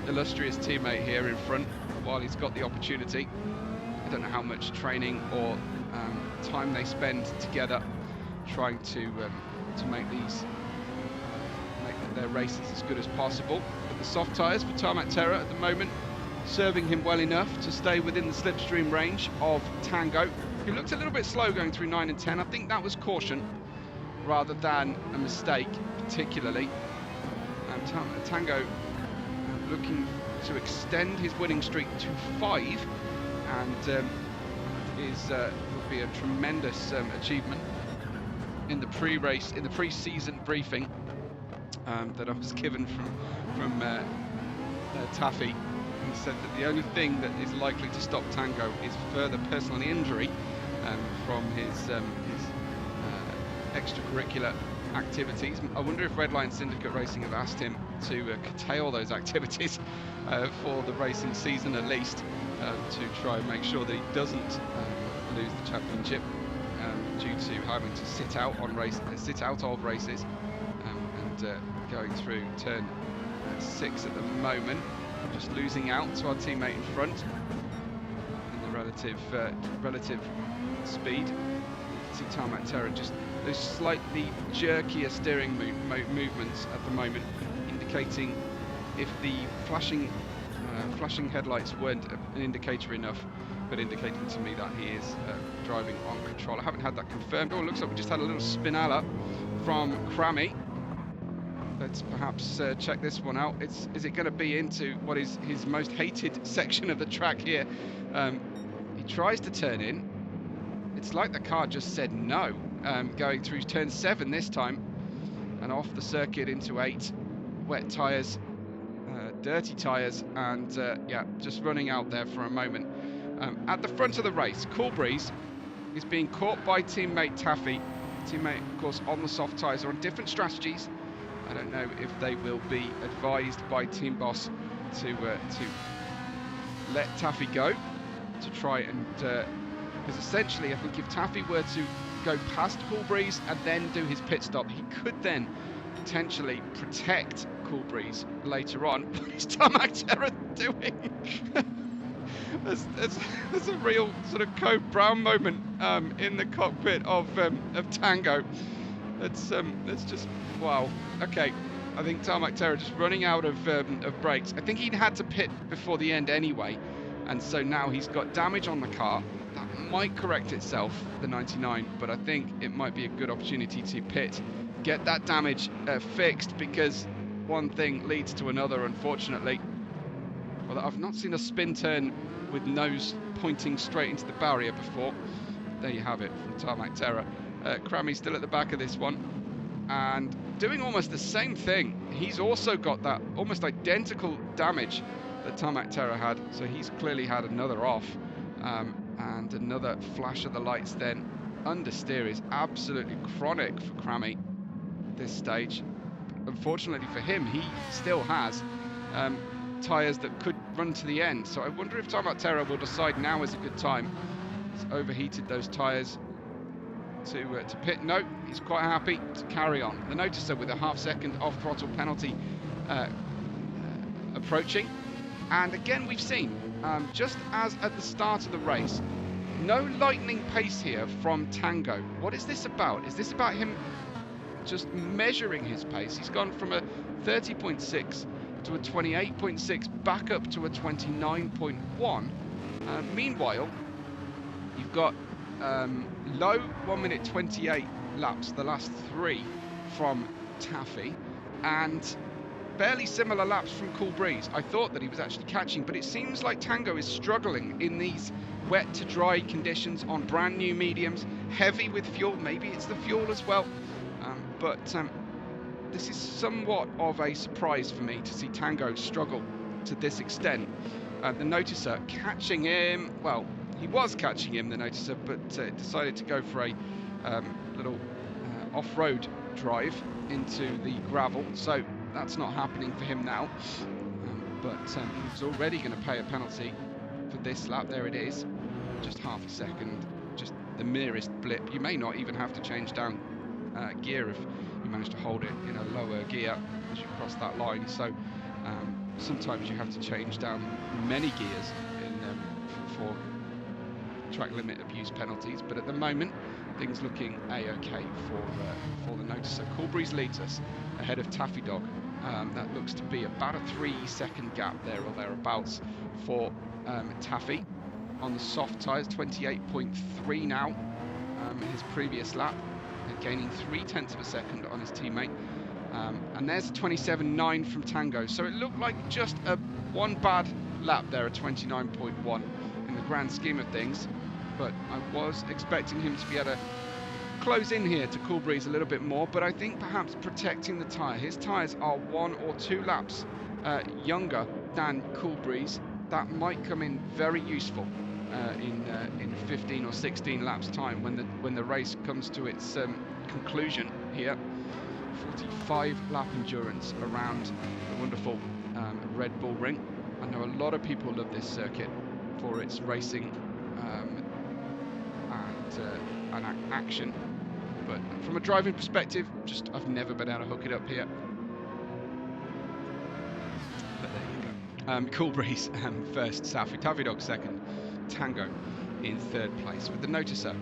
illustrious teammate here in front while he's got the opportunity. I don't know how much training or time they spend together trying to make their races as good as possible. But the soft tyres for Tarmac Terror at the moment serving him well enough to stay within the slipstream range of Tango, who looked a little bit slow going through 9 and 10. I think that was caution rather than a mistake particularly. Tango looking to extend his winning streak to 5, and would be a tremendous achievement. In the pre-race, in the pre-season briefing that I was given from Taffy, he said that the only thing that is likely to stop Tango is further personal injury from his extracurricular activities. I wonder if Redline Syndicate Racing have asked him to curtail those activities for the racing season at least, to try and make sure that he doesn't lose the championship due to having to sit out of races, and going through turn 6 at the moment, just losing out to our teammate in front in the relative speed. See Tarmac Terror just those slightly jerkier steering movements at the moment, indicating if the flashing headlights weren't an indicator enough, but indicating to me that he is driving on control. I haven't had that confirmed. Oh, it looks like we just had a little spinella from Crammy. Let's perhaps check this one out. Is it going to be into what is his most hated section of the track here? He tries to turn in. It's like the car just said no, going through turn 7 this time, and off the circuit into 8. Wet tyres, dirty tyres, and yeah, just running out there for a moment. At the front of the race, Cool Breeze is being caught by teammate Taffy. Teammate, of course, on the soft tyres are on different strategies. I don't know if they will be advised by Team Boss to let Taffy go to try and, because essentially I think if Taffy were to go past Coolbreeze and then do his pit stop, he could then potentially protect Coolbreeze later on. What is Tarmac Terror doing? There's a real sort of Code Brown moment in the cockpit of Tango. It's just wow. Okay, I think Tarmac Terror just running out of brakes. I think he'd had to pit before the end anyway, and so now he's got damage on the car. That might correct itself, the 99, but I think it might be a good opportunity to pit, get that damage fixed, because one thing leads to another, unfortunately. Well, I've not seen a spin turn with nose pointing straight into the barrier before. There you have it from Tarmac Terror. Crammy's still at the back of this one and doing almost the same thing. He's also got that almost identical damage that Tarmac Terror had, so he's clearly had another off. And another flash of the lights then. Understeer is absolutely chronic for Crammy at this stage. Unfortunately for him, he still has tyres that could run to the end. So I wonder if Tarmac Terror will decide now is a good time. He's overheated those tyres to pit. No, he's quite happy to carry on. The Noticer with a half-second off-throttle penalty approaching. And again, we've seen, just as at the start of the race, no lightning pace here from Tango. What is this about? Is this about him just measuring his pace? He's gone from a 30.6 to a 28.6 back up to a 29.1. Meanwhile, you've got low 1 minute 28 laps, the last 3 from Taffy, and barely similar laps from Coolbreeze. I thought that he was actually catching, but it seems like Tango is struggling in these wet to dry conditions on brand new mediums, heavy with fuel. Maybe it's the fuel as well, but this is somewhat of a surprise for me to see Tango struggle to this extent. The Noticer catching him, well, he was catching him, the Noticer, but decided to go for a little off-road drive into the gravel, so that's not happening for him now. But he's already going to pay a penalty for this lap. There it is, just half a second, just the merest blip. You may not even have to change down gear if you manage to hold it in a lower gear as you cross that line. So sometimes you have to change down many gears for track limit abuse penalties, but at the moment things looking a-okay for the Noticer. Coolbreeze leads us ahead of Taffy Dog. That looks to be about a 3-second gap there or thereabouts for Taffy on the soft tyres. 28.3 now, his previous lap, gaining 0.3 of a second on his teammate. And there's a 27.9 from Tango. So it looked like just one bad lap there, a 29.1 in the grand scheme of things. But I was expecting him to be able to close in here to Coolbreeze a little bit more, but I think perhaps protecting the tyre. His tyres are 1 or 2 laps younger than Coolbreeze. That might come in very useful in 15 or 16 laps time when the race comes to its conclusion here. 45 lap endurance around the wonderful Red Bull Ring. I know a lot of people love this circuit for its racing and action, but from a driving perspective, I've never been able to hook it up here. But there you go. Coolbreeze first, Taffy Dog second, Tango in third place, with the Noticer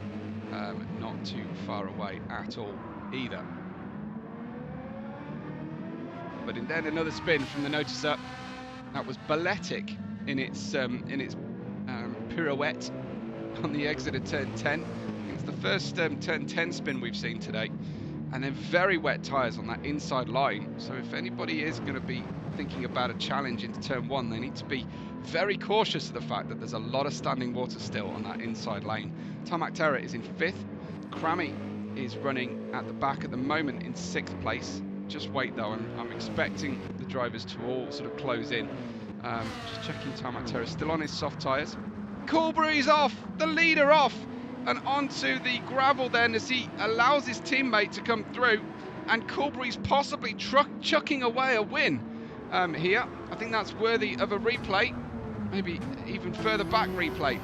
not too far away at all either. But then another spin from the Noticer. That was balletic in its pirouette on the exit of turn 10. It's the first turn 10 spin we've seen today, and then very wet tyres on that inside line. So if anybody is going to be thinking about a challenge into turn 1, they need to be very cautious of the fact that there's a lot of standing water still on that inside lane. Tarmac Terror is in 5th. Crammy is running at the back at the moment in 6th place. Just wait though, I'm expecting the drivers to all sort of close in. Just checking Tarmac Terror still on his soft tyres. Coolbreeze off, the leader off, and onto the gravel then as he allows his teammate to come through, and Coolbreeze possibly chucking away a win here. I think that's worthy of a replay. maybe even further back replay.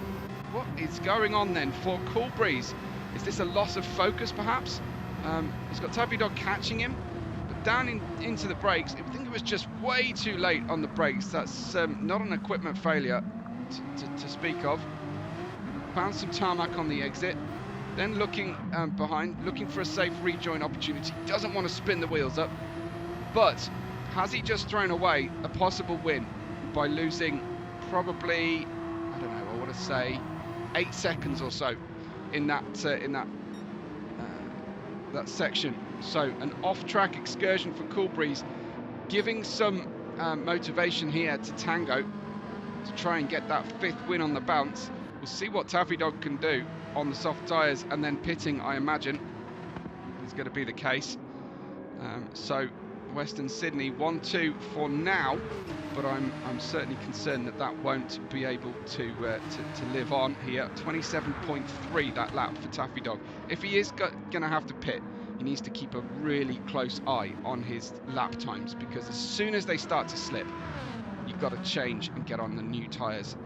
What is going on then for Cool Breeze? Is this a loss of focus perhaps? He's got Taffy Dog catching him, but down into the brakes. I think it was just way too late on the brakes. That's not an equipment failure to speak of. Found some tarmac on the exit, then looking behind, looking for a safe rejoin opportunity. Doesn't want to spin the wheels up, but has he just thrown away a possible win by losing probably, I don't know, I want to say 8 seconds or so in that that section. So an off-track excursion for Cool Breeze, giving some motivation here to Tango to try and get that 5th win on the bounce. We'll see what Taffy Dog can do on the soft tyres, and then pitting, I imagine, is going to be the case. So Western Sydney 1-2 for now, but I'm certainly concerned that won't be able to live on here. 27.3 that lap for Taffy Dog. If he is going to have to pit, he needs to keep a really close eye on his lap times, because as soon as they start to slip, you've got to change and get on the new tyres,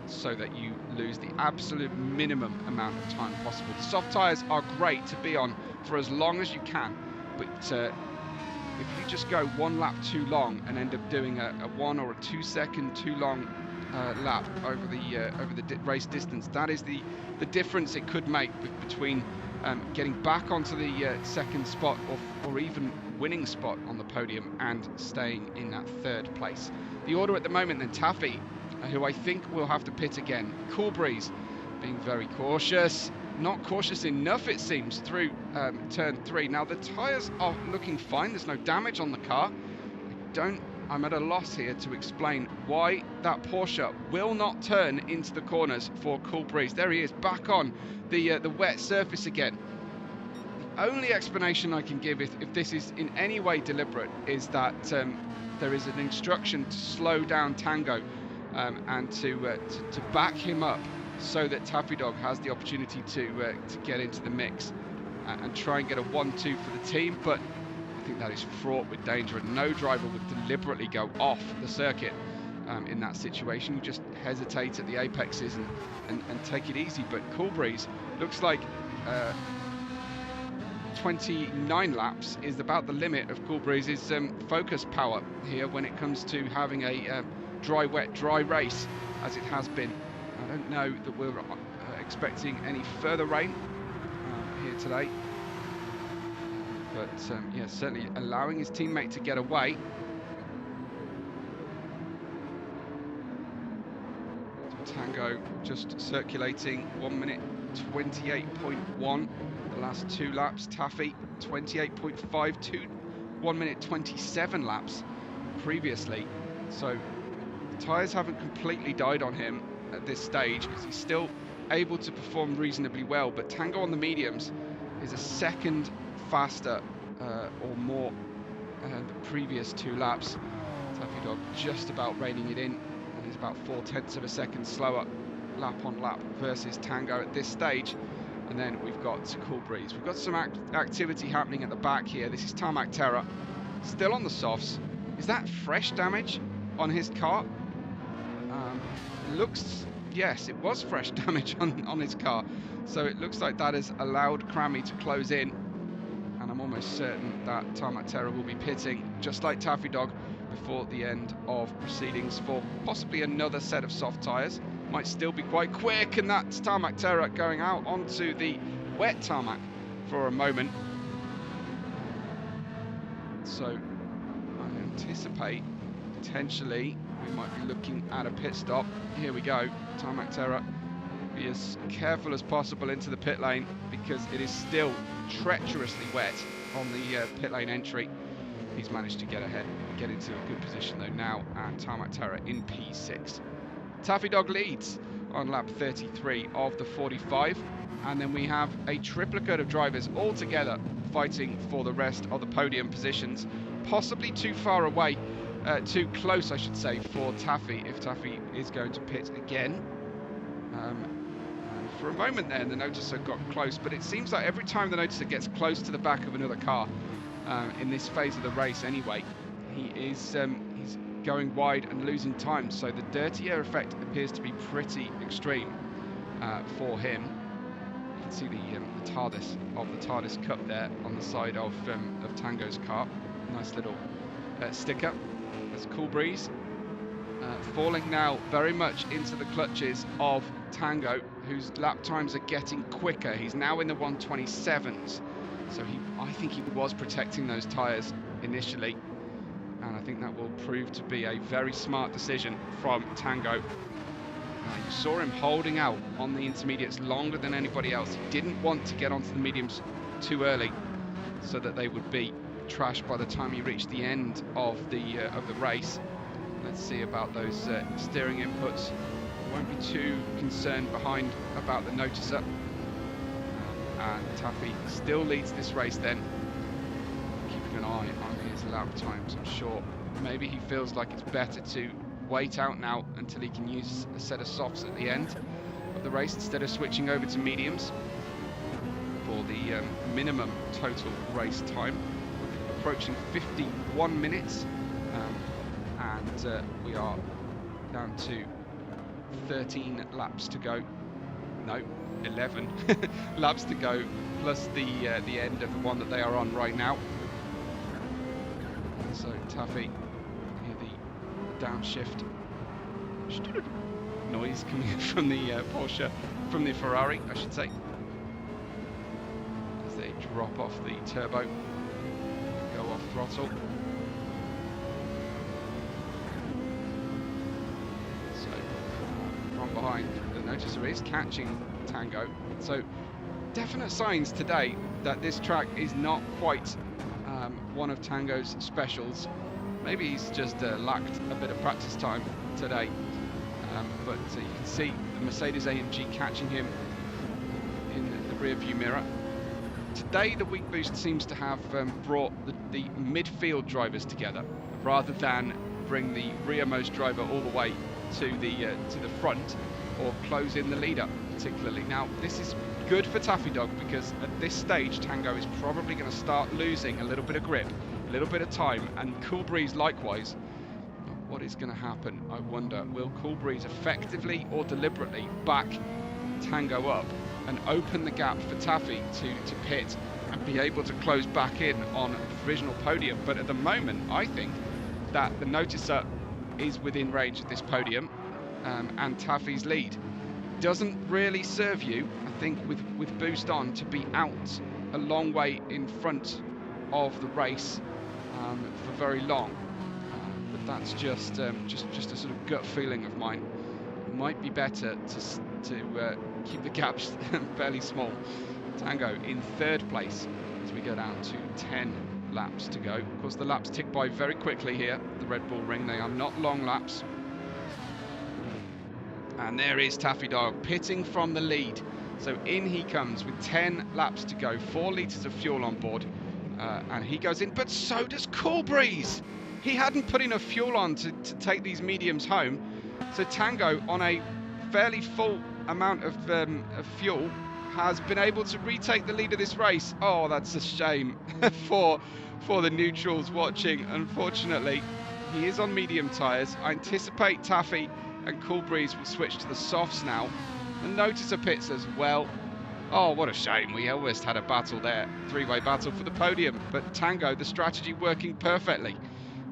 so that you lose the absolute minimum amount of time possible. The soft tyres are great to be on for as long as you can, but if you just go 1 lap too long and end up doing a 1 or a 2 second too long lap over the race distance, that is the difference it could make between getting back onto the second spot or even winning spot on the podium and staying in that 3rd place. The order at the moment then: Taffy, who I think will have to pit again; Cool Breeze being very cautious, not cautious enough it seems, through turn 3. Now the tyres are looking fine, there's no damage on the car. I'm at a loss here to explain why that Porsche will not turn into the corners for Cool Breeze. There he is, back on the wet surface again. The only explanation I can give, if this is in any way deliberate, is that there is an instruction to slow down Tango and to back him up, so that Taffy Dog has the opportunity to get into the mix and try and get a 1-2 for the team. But I think that is fraught with danger, and no driver would deliberately go off the circuit in that situation. You just hesitate at the apexes and take it easy. But Cool Breeze looks like 29 laps is about the limit of Cool Breeze's focus power here when it comes to having a dry, wet, dry race, as it has been. I don't know that we're expecting any further rain here today, but yeah, certainly allowing his teammate to get away. Tango just circulating 1 minute 28.1 the last 2 laps. Taffy 28.52, 1 minute 27 laps previously. So the tyres haven't completely died on him at this stage, because he's still able to perform reasonably well. But Tango on the mediums is a second faster or more the previous 2 laps. Taffy Dog just about reining it in, and is about 0.4 of a second slower lap on lap versus Tango at this stage. And then we've got Cool Breeze. We've got some activity happening at the back here. This is Tarmac Terror, still on the softs. Is that fresh damage on his car? Looks, yes, it was fresh damage on his car. So it looks like that has allowed Crammy to close in, and I'm almost certain that Tarmac Terror will be pitting, just like Taffy Dog, before the end of proceedings for possibly another set of soft tyres. Might still be quite quick, and that's Tarmac Terror going out onto the wet tarmac for a moment. So I anticipate potentially we might be looking at a pit stop. Here we go. Tarmac Terror, be as careful as possible into the pit lane, because it is still treacherously wet on the pit lane entry. He's managed to get ahead, get into a good position though now, and Tarmac Terror in P6. Taffy Dog leads on lap 33 of the 45, and then we have a triplicate of drivers all together fighting for the rest of the podium positions. Possibly too far away, too close I should say, for Taffy, if Taffy is going to pit again. And for a moment there the Noticer got close, but it seems like every time the Noticer gets close to the back of another car, in this phase of the race anyway, he's going wide and losing time. So the dirty air effect appears to be pretty extreme for him. You can see the Tardis of the Tardis Cup there on the side of Tango's car. Nice little sticker. That's Cool Breeze. Falling now very much into the clutches of Tango, whose lap times are getting quicker. He's now in the 127s, so I think he was protecting those tyres initially, and I think that will prove to be a very smart decision from Tango. You saw him holding out on the intermediates longer than anybody else. He didn't want to get onto the mediums too early so that they would be trashed by the time he reached the end of the race. Let's see about those steering inputs. Won't be too concerned behind about the noticer. And Taffy still leads this race then. Keeping an eye on his lap times, I'm sure. Maybe he feels like it's better to wait out now until he can use a set of softs at the end of the race instead of switching over to mediums for the minimum total race time. We're approaching 51 minutes. And we are down to 13 laps to go. No, 11 laps to go, plus the end of the one that they are on right now. So Taffy, hear the downshift noise coming from the Porsche, from the Ferrari, I should say, as they drop off the turbo, go off throttle. Behind, the noticer is catching Tango, so definite signs today that this track is not quite one of Tango's specials. Maybe he's just lacked a bit of practice time today, but you can see the Mercedes AMG catching him in the rear view mirror. Today the weak boost seems to have brought the midfield drivers together rather than bring the rearmost driver all the way to the front or close in the leader particularly. Now this is good for Taffy Dog because at this stage Tango is probably going to start losing a little bit of grip, a little bit of time, and Cool Breeze likewise. What is going to happen, I wonder? Will Cool Breeze effectively or deliberately back Tango up and open the gap for Taffy to pit and be able to close back in on the provisional podium? But at the moment I think that the noticer is within range of this podium, and Taffy's lead doesn't really serve you, I think, with boost on, to be out a long way in front of the race for very long. But that's just a sort of gut feeling of mine. It might be better to keep the gaps fairly small. Tango in third place as we go down to 10 laps to go. Of course, the laps tick by very quickly here, the Red Bull Ring. They are not long laps. And there is Taffy Dog pitting from the lead. So in he comes with 10 laps to go, 4 litres of fuel on board, and he goes in, but so does Cool Breeze. He hadn't put enough fuel on to take these mediums home. So Tango, on a fairly full amount of fuel, has been able to retake the lead of this race. Oh, that's a shame for the neutrals watching. Unfortunately, he is on medium tyres. I anticipate Taffy and Cool Breeze will switch to the softs now. The noticer pits as well. Oh, what a shame. We almost had a battle there, three-way battle for the podium. But Tango, the strategy working perfectly,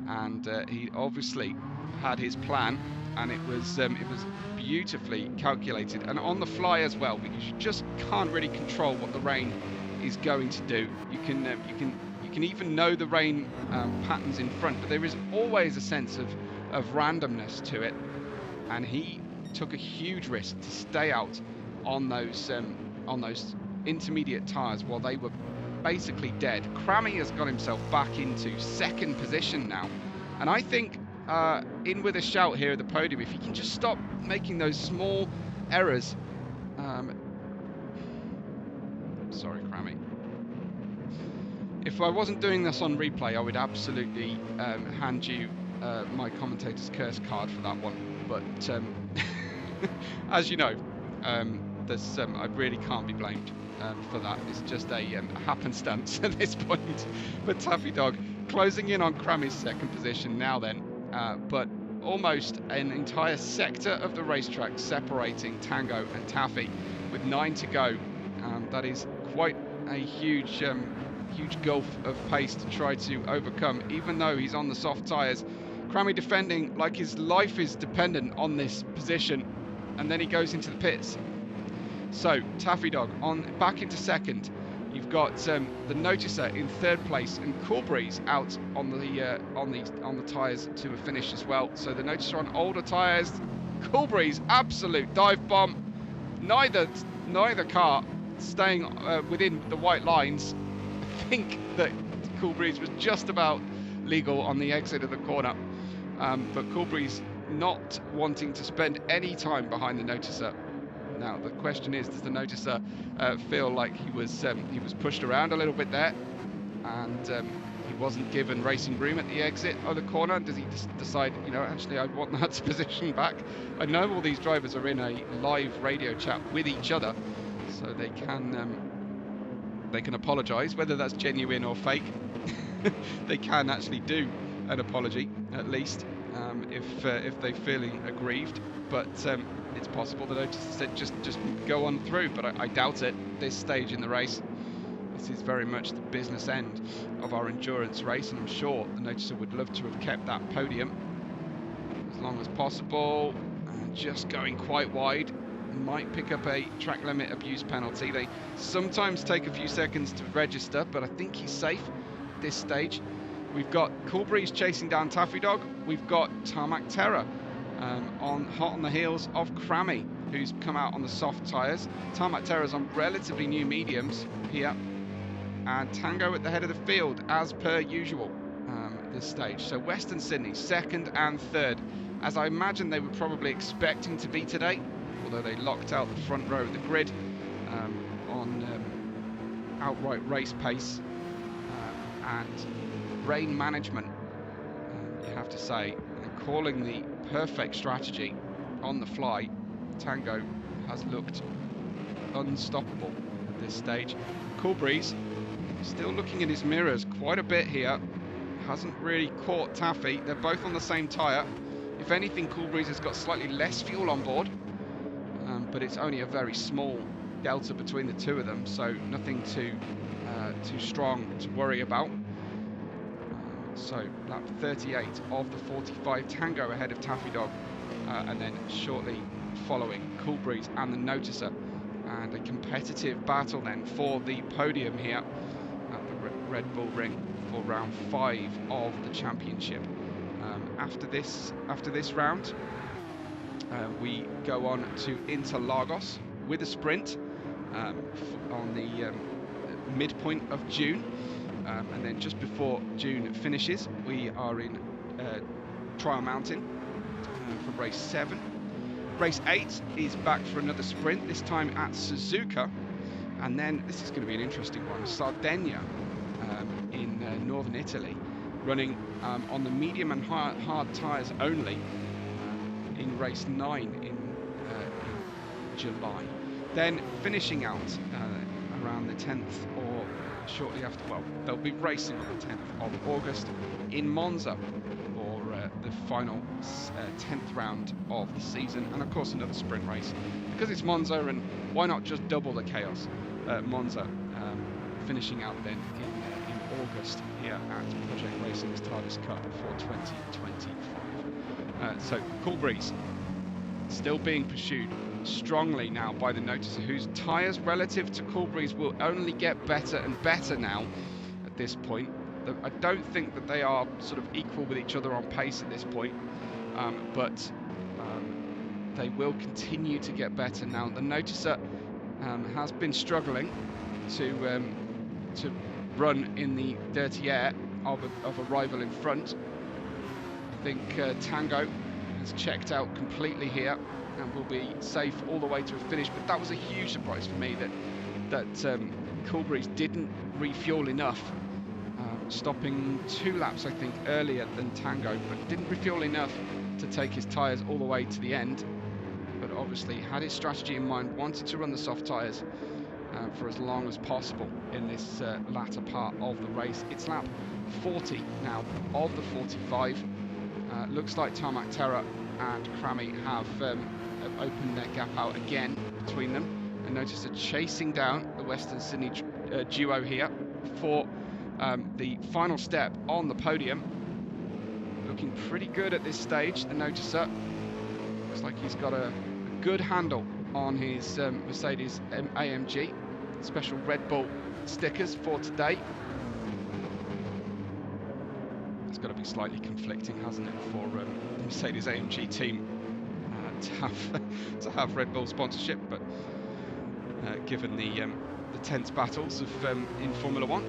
and he obviously had his plan, and it was beautifully calculated and on the fly as well, because you just can't really control what the rain is going to do. You can even know the rain patterns in front, but there is always a sense of randomness to it, and he took a huge risk to stay out on those intermediate tyres while they were basically dead. Crammy has got himself back into second position now, and I think in with a shout here at the podium if he can just stop making those small errors. Sorry, Crammy. If I wasn't doing this on replay, I would absolutely hand you my commentator's curse card for that one. But as you know, I really can't be blamed for that. It's just a happenstance at this point. But Taffy Dog closing in on Crammy's second position now then. but almost an entire sector of the racetrack separating Tango and Taffy with 9 to go. That is quite a huge gulf of pace to try to overcome, even though he's on the soft tyres. Crammy defending like his life is dependent on this position, and then he goes into the pits. So Taffy Dog back into second. You've got the Noticer in third place, and Coolbreeze out on the tyres to a finish as well. So the Noticer on older tyres. Coolbreeze absolute dive bomb. Neither car staying within the white lines. I think that Coolbreeze was just about legal on the exit of the corner, but Coolbreeze not wanting to spend any time behind the Noticer. Now the question is, does the Noticer feel like he was pushed around a little bit there, and he wasn't given racing room at the exit of the corner? Does he decide, actually I want that position back? I know all these drivers are in a live radio chat with each other, so they can apologise, whether that's genuine or fake. They can actually do an apology at least, if they're feeling aggrieved. But it's possible that Noticer said just go on through, but I doubt it. This stage in the race, this is very much the business end of our endurance race, and I'm sure the Noticer would love to have kept that podium as long as possible. And just going quite wide, might pick up a track limit abuse penalty. They sometimes take a few seconds to register, but I think he's safe at this stage. We've got Coolbreeze chasing down Taffy Dog. We've got Tarmac Terror hot on the heels of Crammy, who's come out on the soft tyres. Tarmac Terror's on relatively new mediums here, and Tango at the head of the field as per usual at this stage. So Western Sydney second and third, as I imagine they were probably expecting to be today, although they locked out the front row of the grid on outright race pace and rain management, you have to say, and calling the perfect strategy on the fly. Tango has looked unstoppable at this stage. Coolbreeze still looking in his mirrors quite a bit here, hasn't really caught Taffy. They're both on the same tyre. If anything, Coolbreeze has got slightly less fuel on board, but it's only a very small delta between the two of them, so nothing too strong to worry about. So lap 38 of the 45, Tango ahead of Taffy Dog, and then shortly following Coolbreeze and the Noticer, and a competitive battle then for the podium here at the Red Bull Ring for round 5 of the championship. After this round, we go on to Interlagos with a sprint on the midpoint of June. And then just before June finishes, we are in Trial Mountain for race 7. Race 8 is back for another sprint, this time at Suzuka. And then, this is going to be an interesting one, Sardinia in northern Italy, running on the medium and hard tyres only in race 9 in July. Then finishing out around the 10th or shortly after, well, they'll be racing on the 10th of August in Monza for the final 10th round of the season, and of course another sprint race because it's Monza, and why not just double the chaos? Monza finishing out then in August here at Project Racing's Tardis Cup for 2025. So Coolbreeze still being pursued strongly now by the Noticer, whose tyres relative to Coolbreeze will only get better and better now at this point. I don't think that they are sort of equal with each other on pace at this point, but they will continue to get better now. The Noticer has been struggling to run in the dirty air of a rival in front. I think Tango has checked out completely here and will be safe all the way to a finish, but that was a huge surprise for me that Coolbreeze didn't refuel enough, stopping 2 laps I think earlier than Tango, but didn't refuel enough to take his tyres all the way to the end. But obviously had his strategy in mind, wanted to run the soft tyres for as long as possible in this latter part of the race. It's lap 40 now of the 45. Looks like Tarmac Terror and Crammy have opened their gap out again between them. And notice they're chasing down the Western Sydney duo here for the final step on the podium. Looking pretty good at this stage, the Noticer. Looks like he's got a good handle on his Mercedes AMG. Special Red Bull stickers for today. It's got to be slightly conflicting, hasn't it, for the Mercedes AMG team to have Red Bull sponsorship, but given the tense battles of in Formula One.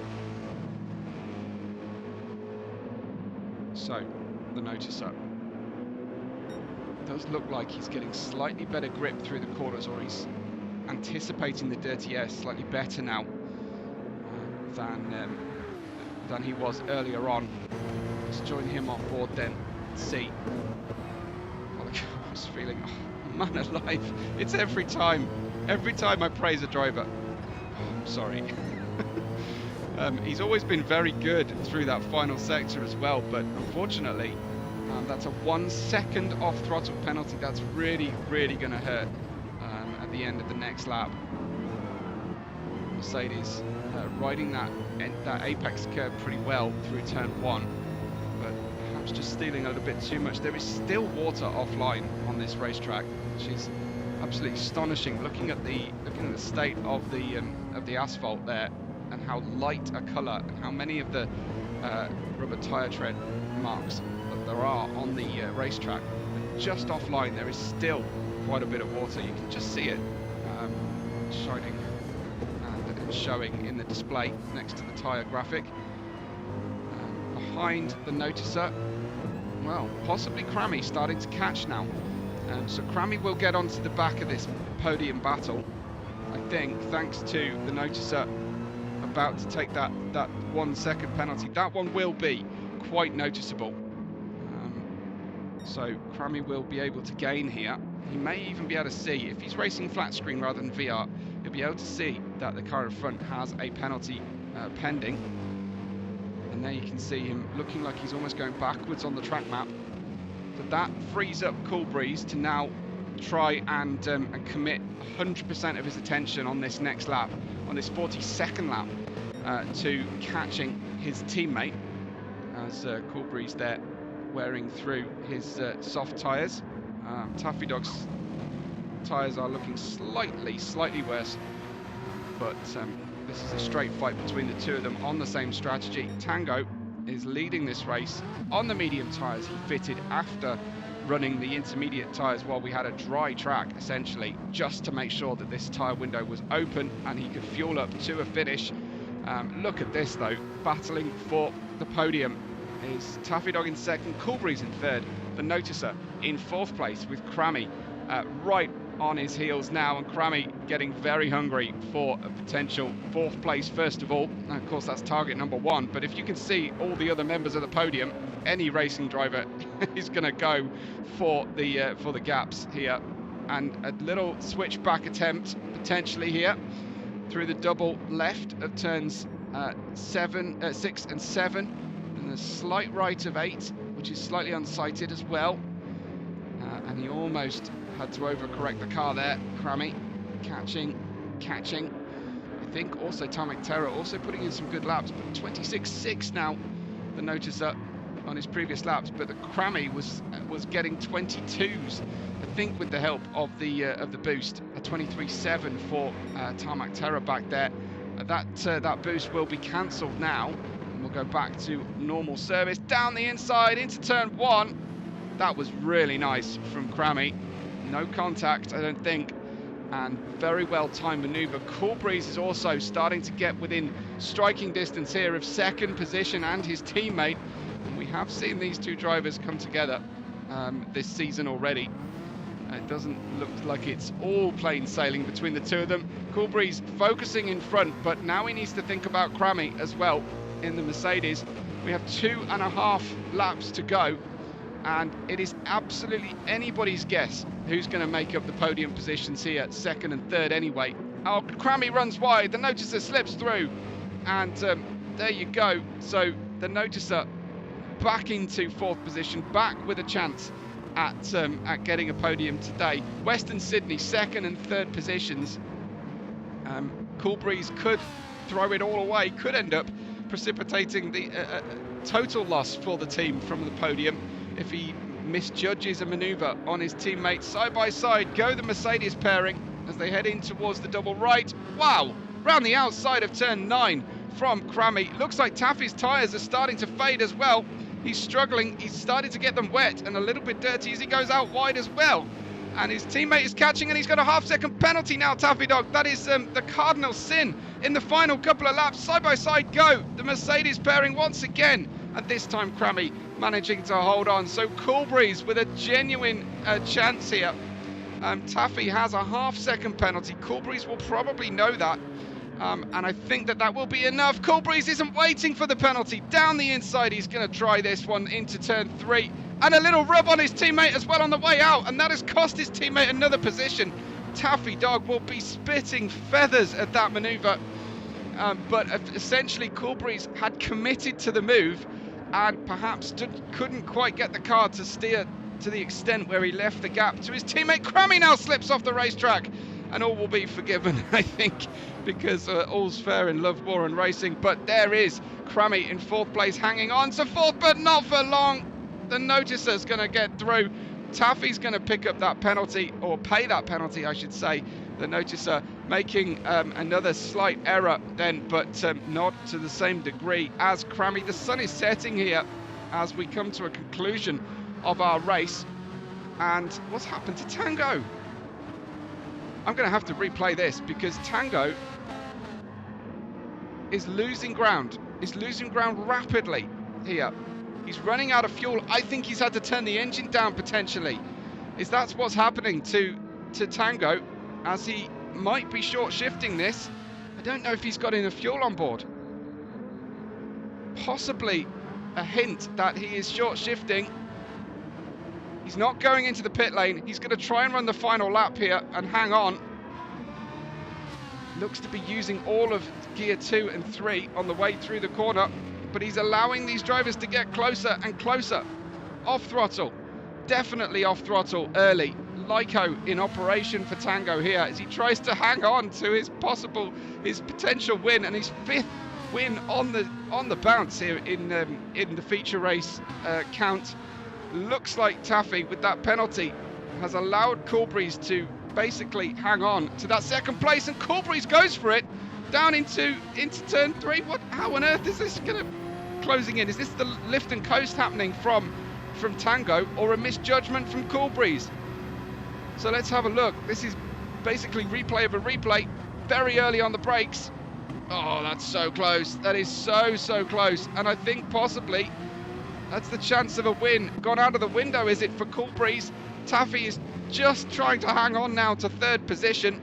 So the Noticer does look like he's getting slightly better grip through the corners, or he's anticipating the dirty air slightly better now than he was earlier on. Let's join him on board then and see. Oh, I was feeling, oh, man alive, it's every time I praise a driver. Oh, I'm sorry. He's always been very good through that final sector as well, but unfortunately that's a 1 second off throttle penalty. That's really going to hurt at the end of the next lap. Mercedes riding that apex curve pretty well through turn 1, but perhaps just stealing a little bit too much. There is still water offline on this racetrack, which is absolutely astonishing. Looking at the state of the asphalt there, and how light a colour, and how many of the rubber tyre tread marks that there are on the racetrack. But just offline, there is still quite a bit of water. You can just see it shining and showing in the display next to the tyre graphic. Behind the Noticer, well, possibly Crammy starting to catch now. So Crammy will get onto the back of this podium battle, I think, thanks to the Noticer about to take that 1 second penalty. That one will be quite noticeable. So Crammy will be able to gain here. He may even be able to see, if he's racing flat screen rather than VR, he'll be able to see that the car in front has a penalty pending. And there you can see him looking like he's almost going backwards on the track map. But that frees up Cool Breeze to now try and commit 100% of his attention on this next lap, on this 42nd lap, to catching his teammate, as Cool Breeze there wearing through his soft tyres. Taffy Dog's tyres are looking slightly worse, but this is a straight fight between the two of them on the same strategy. Tango is leading this race on the medium tyres he fitted after running the intermediate tyres while we had a dry track, essentially, just to make sure that this tyre window was open and he could fuel up to a finish. Look at this though, battling for the podium is Taffy Dog in second, Cool Breeze in third, the Noticer in fourth place with Crammy right on his heels now, and Crammy getting very hungry for a potential fourth place first of all. And of course that's target number 1, but if you can see all the other members of the podium, any racing driver is going to go for the gaps here. And a little switchback attempt potentially here through the double left of turns 6 and 7, and the slight right of 8, which is slightly unsighted as well. And he almost had to overcorrect the car there. Crammy catching. I think also Tarmac Terror also putting in some good laps, but 26.6 now, the Noticer on his previous laps, but the Crammy was getting 22s, I think, with the help of the boost. A 23.7 for Tarmac Terror back there. That boost will be cancelled now, and we'll go back to normal service down the inside into turn 1. That was really nice from Crammy. No contact, I don't think, and very well timed manoeuvre. Cool Breeze is also starting to get within striking distance here of second position and his teammate. And we have seen these two drivers come together this season already. It doesn't look like it's all plain sailing between the two of them. Cool Breeze focusing in front, but now he needs to think about Crammy as well in the Mercedes. We have 2.5 laps to go, and it is absolutely anybody's guess who's going to make up the podium positions here, second and third anyway. Oh, Crammy runs wide, the Noticer slips through, and there you go. So the Noticer back into 4th position, back with a chance at getting a podium today. Western Sydney 2nd and 3rd positions. Coolbreeze could throw it all away, could end up precipitating the total loss for the team from the podium if he misjudges a manoeuvre on his teammates. Side by side go the Mercedes pairing as they head in towards the double right. Wow, round the outside of turn 9 from Crammy. Looks like Taffy's tyres are starting to fade as well. He's struggling, he's starting to get them wet and a little bit dirty as he goes out wide as well. And his teammate is catching, and he's got a half-second penalty now, Taffy Dog. That is the cardinal sin in the final couple of laps. Side by side go the Mercedes pairing once again, and this time Crammy managing to hold on. So Coolbreeze with a genuine chance here. Taffy has a half-second penalty. Coolbreeze will probably know that, and I think that will be enough. Coolbreeze isn't waiting for the penalty. Down the inside, he's going to try this one into turn 3. And a little rub on his teammate as well on the way out, and that has cost his teammate another position. Taffy Dog will be spitting feathers at that manoeuvre, but essentially Coolbreeze had committed to the move and perhaps couldn't quite get the car to steer to the extent where he left the gap to his teammate. Crammy now slips off the racetrack, and all will be forgiven, I think, because all's fair in love, war and racing. But there is Crammy in 4th place, hanging on to 4th, but not for long. The noticer's going to get through. Taffy's going to pick up that penalty, or pay that penalty, I should say. The noticer making another slight error then, but not to the same degree as Crammy. The sun is setting here as we come to a conclusion of our race. And what's happened to Tango? I'm going to have to replay this because Tango is losing ground. Is losing ground rapidly here. He's running out of fuel. I think he's had to turn the engine down potentially. That's what's happening to Tango, as he might be short shifting this. I don't know if he's got enough fuel on board. Possibly a hint that he is short shifting. He's not going into the pit lane. He's going to try and run the final lap here and hang on. Looks to be using all of gear 2 and 3 on the way through the corner, but he's allowing these drivers to get closer and closer. Off throttle, definitely off throttle early. Lyco in operation for Tango here as he tries to hang on to his potential win, and his 5th win on the bounce here in the feature race count. Looks like Taffy, with that penalty, has allowed Coolbreeze to basically hang on to that 2nd place, and Coolbreeze goes for it down into turn 3. How on earth is this going to closing in? Is this the lift and coast happening from Tango, or a misjudgment from Coolbreeze? So let's have a look. This is basically replay of a replay. Very early on the brakes. Oh, that's so close. That is so close. And I think possibly that's the chance of a win gone out of the window, is it, for Coolbreeze? Taffy is just trying to hang on now to 3rd position.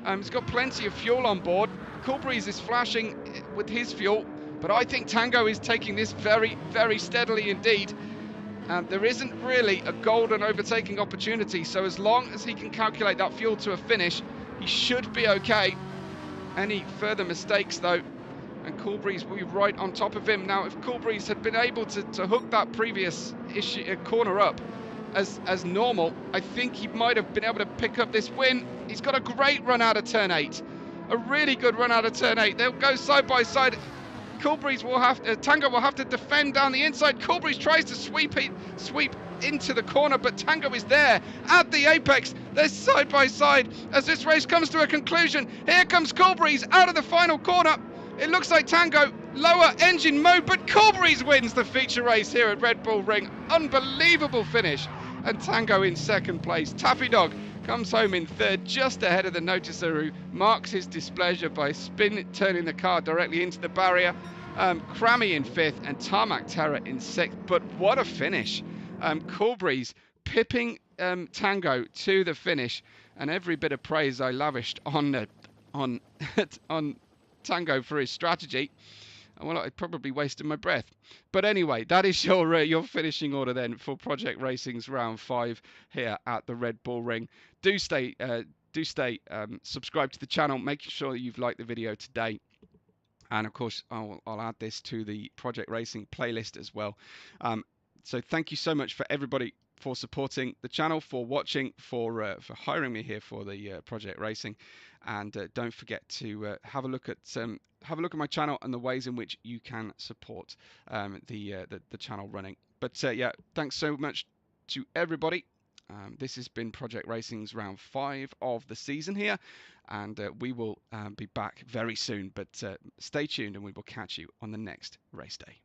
He's got plenty of fuel on board. Coolbreeze is flashing with his fuel, but I think Tango is taking this very steadily indeed. There isn't really a golden overtaking opportunity, so as long as he can calculate that fuel to a finish, he should be okay. Any further mistakes though, and Coolbreeze will be right on top of him. Now, if Coolbreeze had been able to hook that previous corner up as normal, I think he might have been able to pick up this win. He's got a great run out of turn 8. A really good run out of turn 8. They'll go side by side. Tango will have to defend down the inside. Coolbreeze tries to sweep into the corner, but Tango is there at the apex. They're side by side as this race comes to a conclusion. Here comes Coolbreeze out of the final corner. It looks like Tango lower engine mode, but Coolbreeze wins the feature race here at Red Bull Ring. Unbelievable finish, and Tango in 2nd place. Taffy Dog comes home in 3rd, just ahead of the noticer, who marks his displeasure by turning the car directly into the barrier. Crammy in 5th and Tarmac Terror in 6th. But what a finish. Coolbreeze pipping Tango to the finish, and every bit of praise I lavished on Tango for his strategy, well, I probably wasted my breath. But anyway, that is your finishing order then for Project Racing's round 5 here at the Red Bull Ring. Do stay subscribed to the channel. Make sure you've liked the video today. And of course, I'll add this to the Project Racing playlist as well. So thank you so much for everybody for supporting the channel, for watching, for hiring me here for the Project Racing, and don't forget to have a look at my channel and the ways in which you can support the channel running. But yeah, thanks so much to everybody. This has been Project Racing's round 5 of the season here, and we will be back very soon. But stay tuned, and we will catch you on the next race day.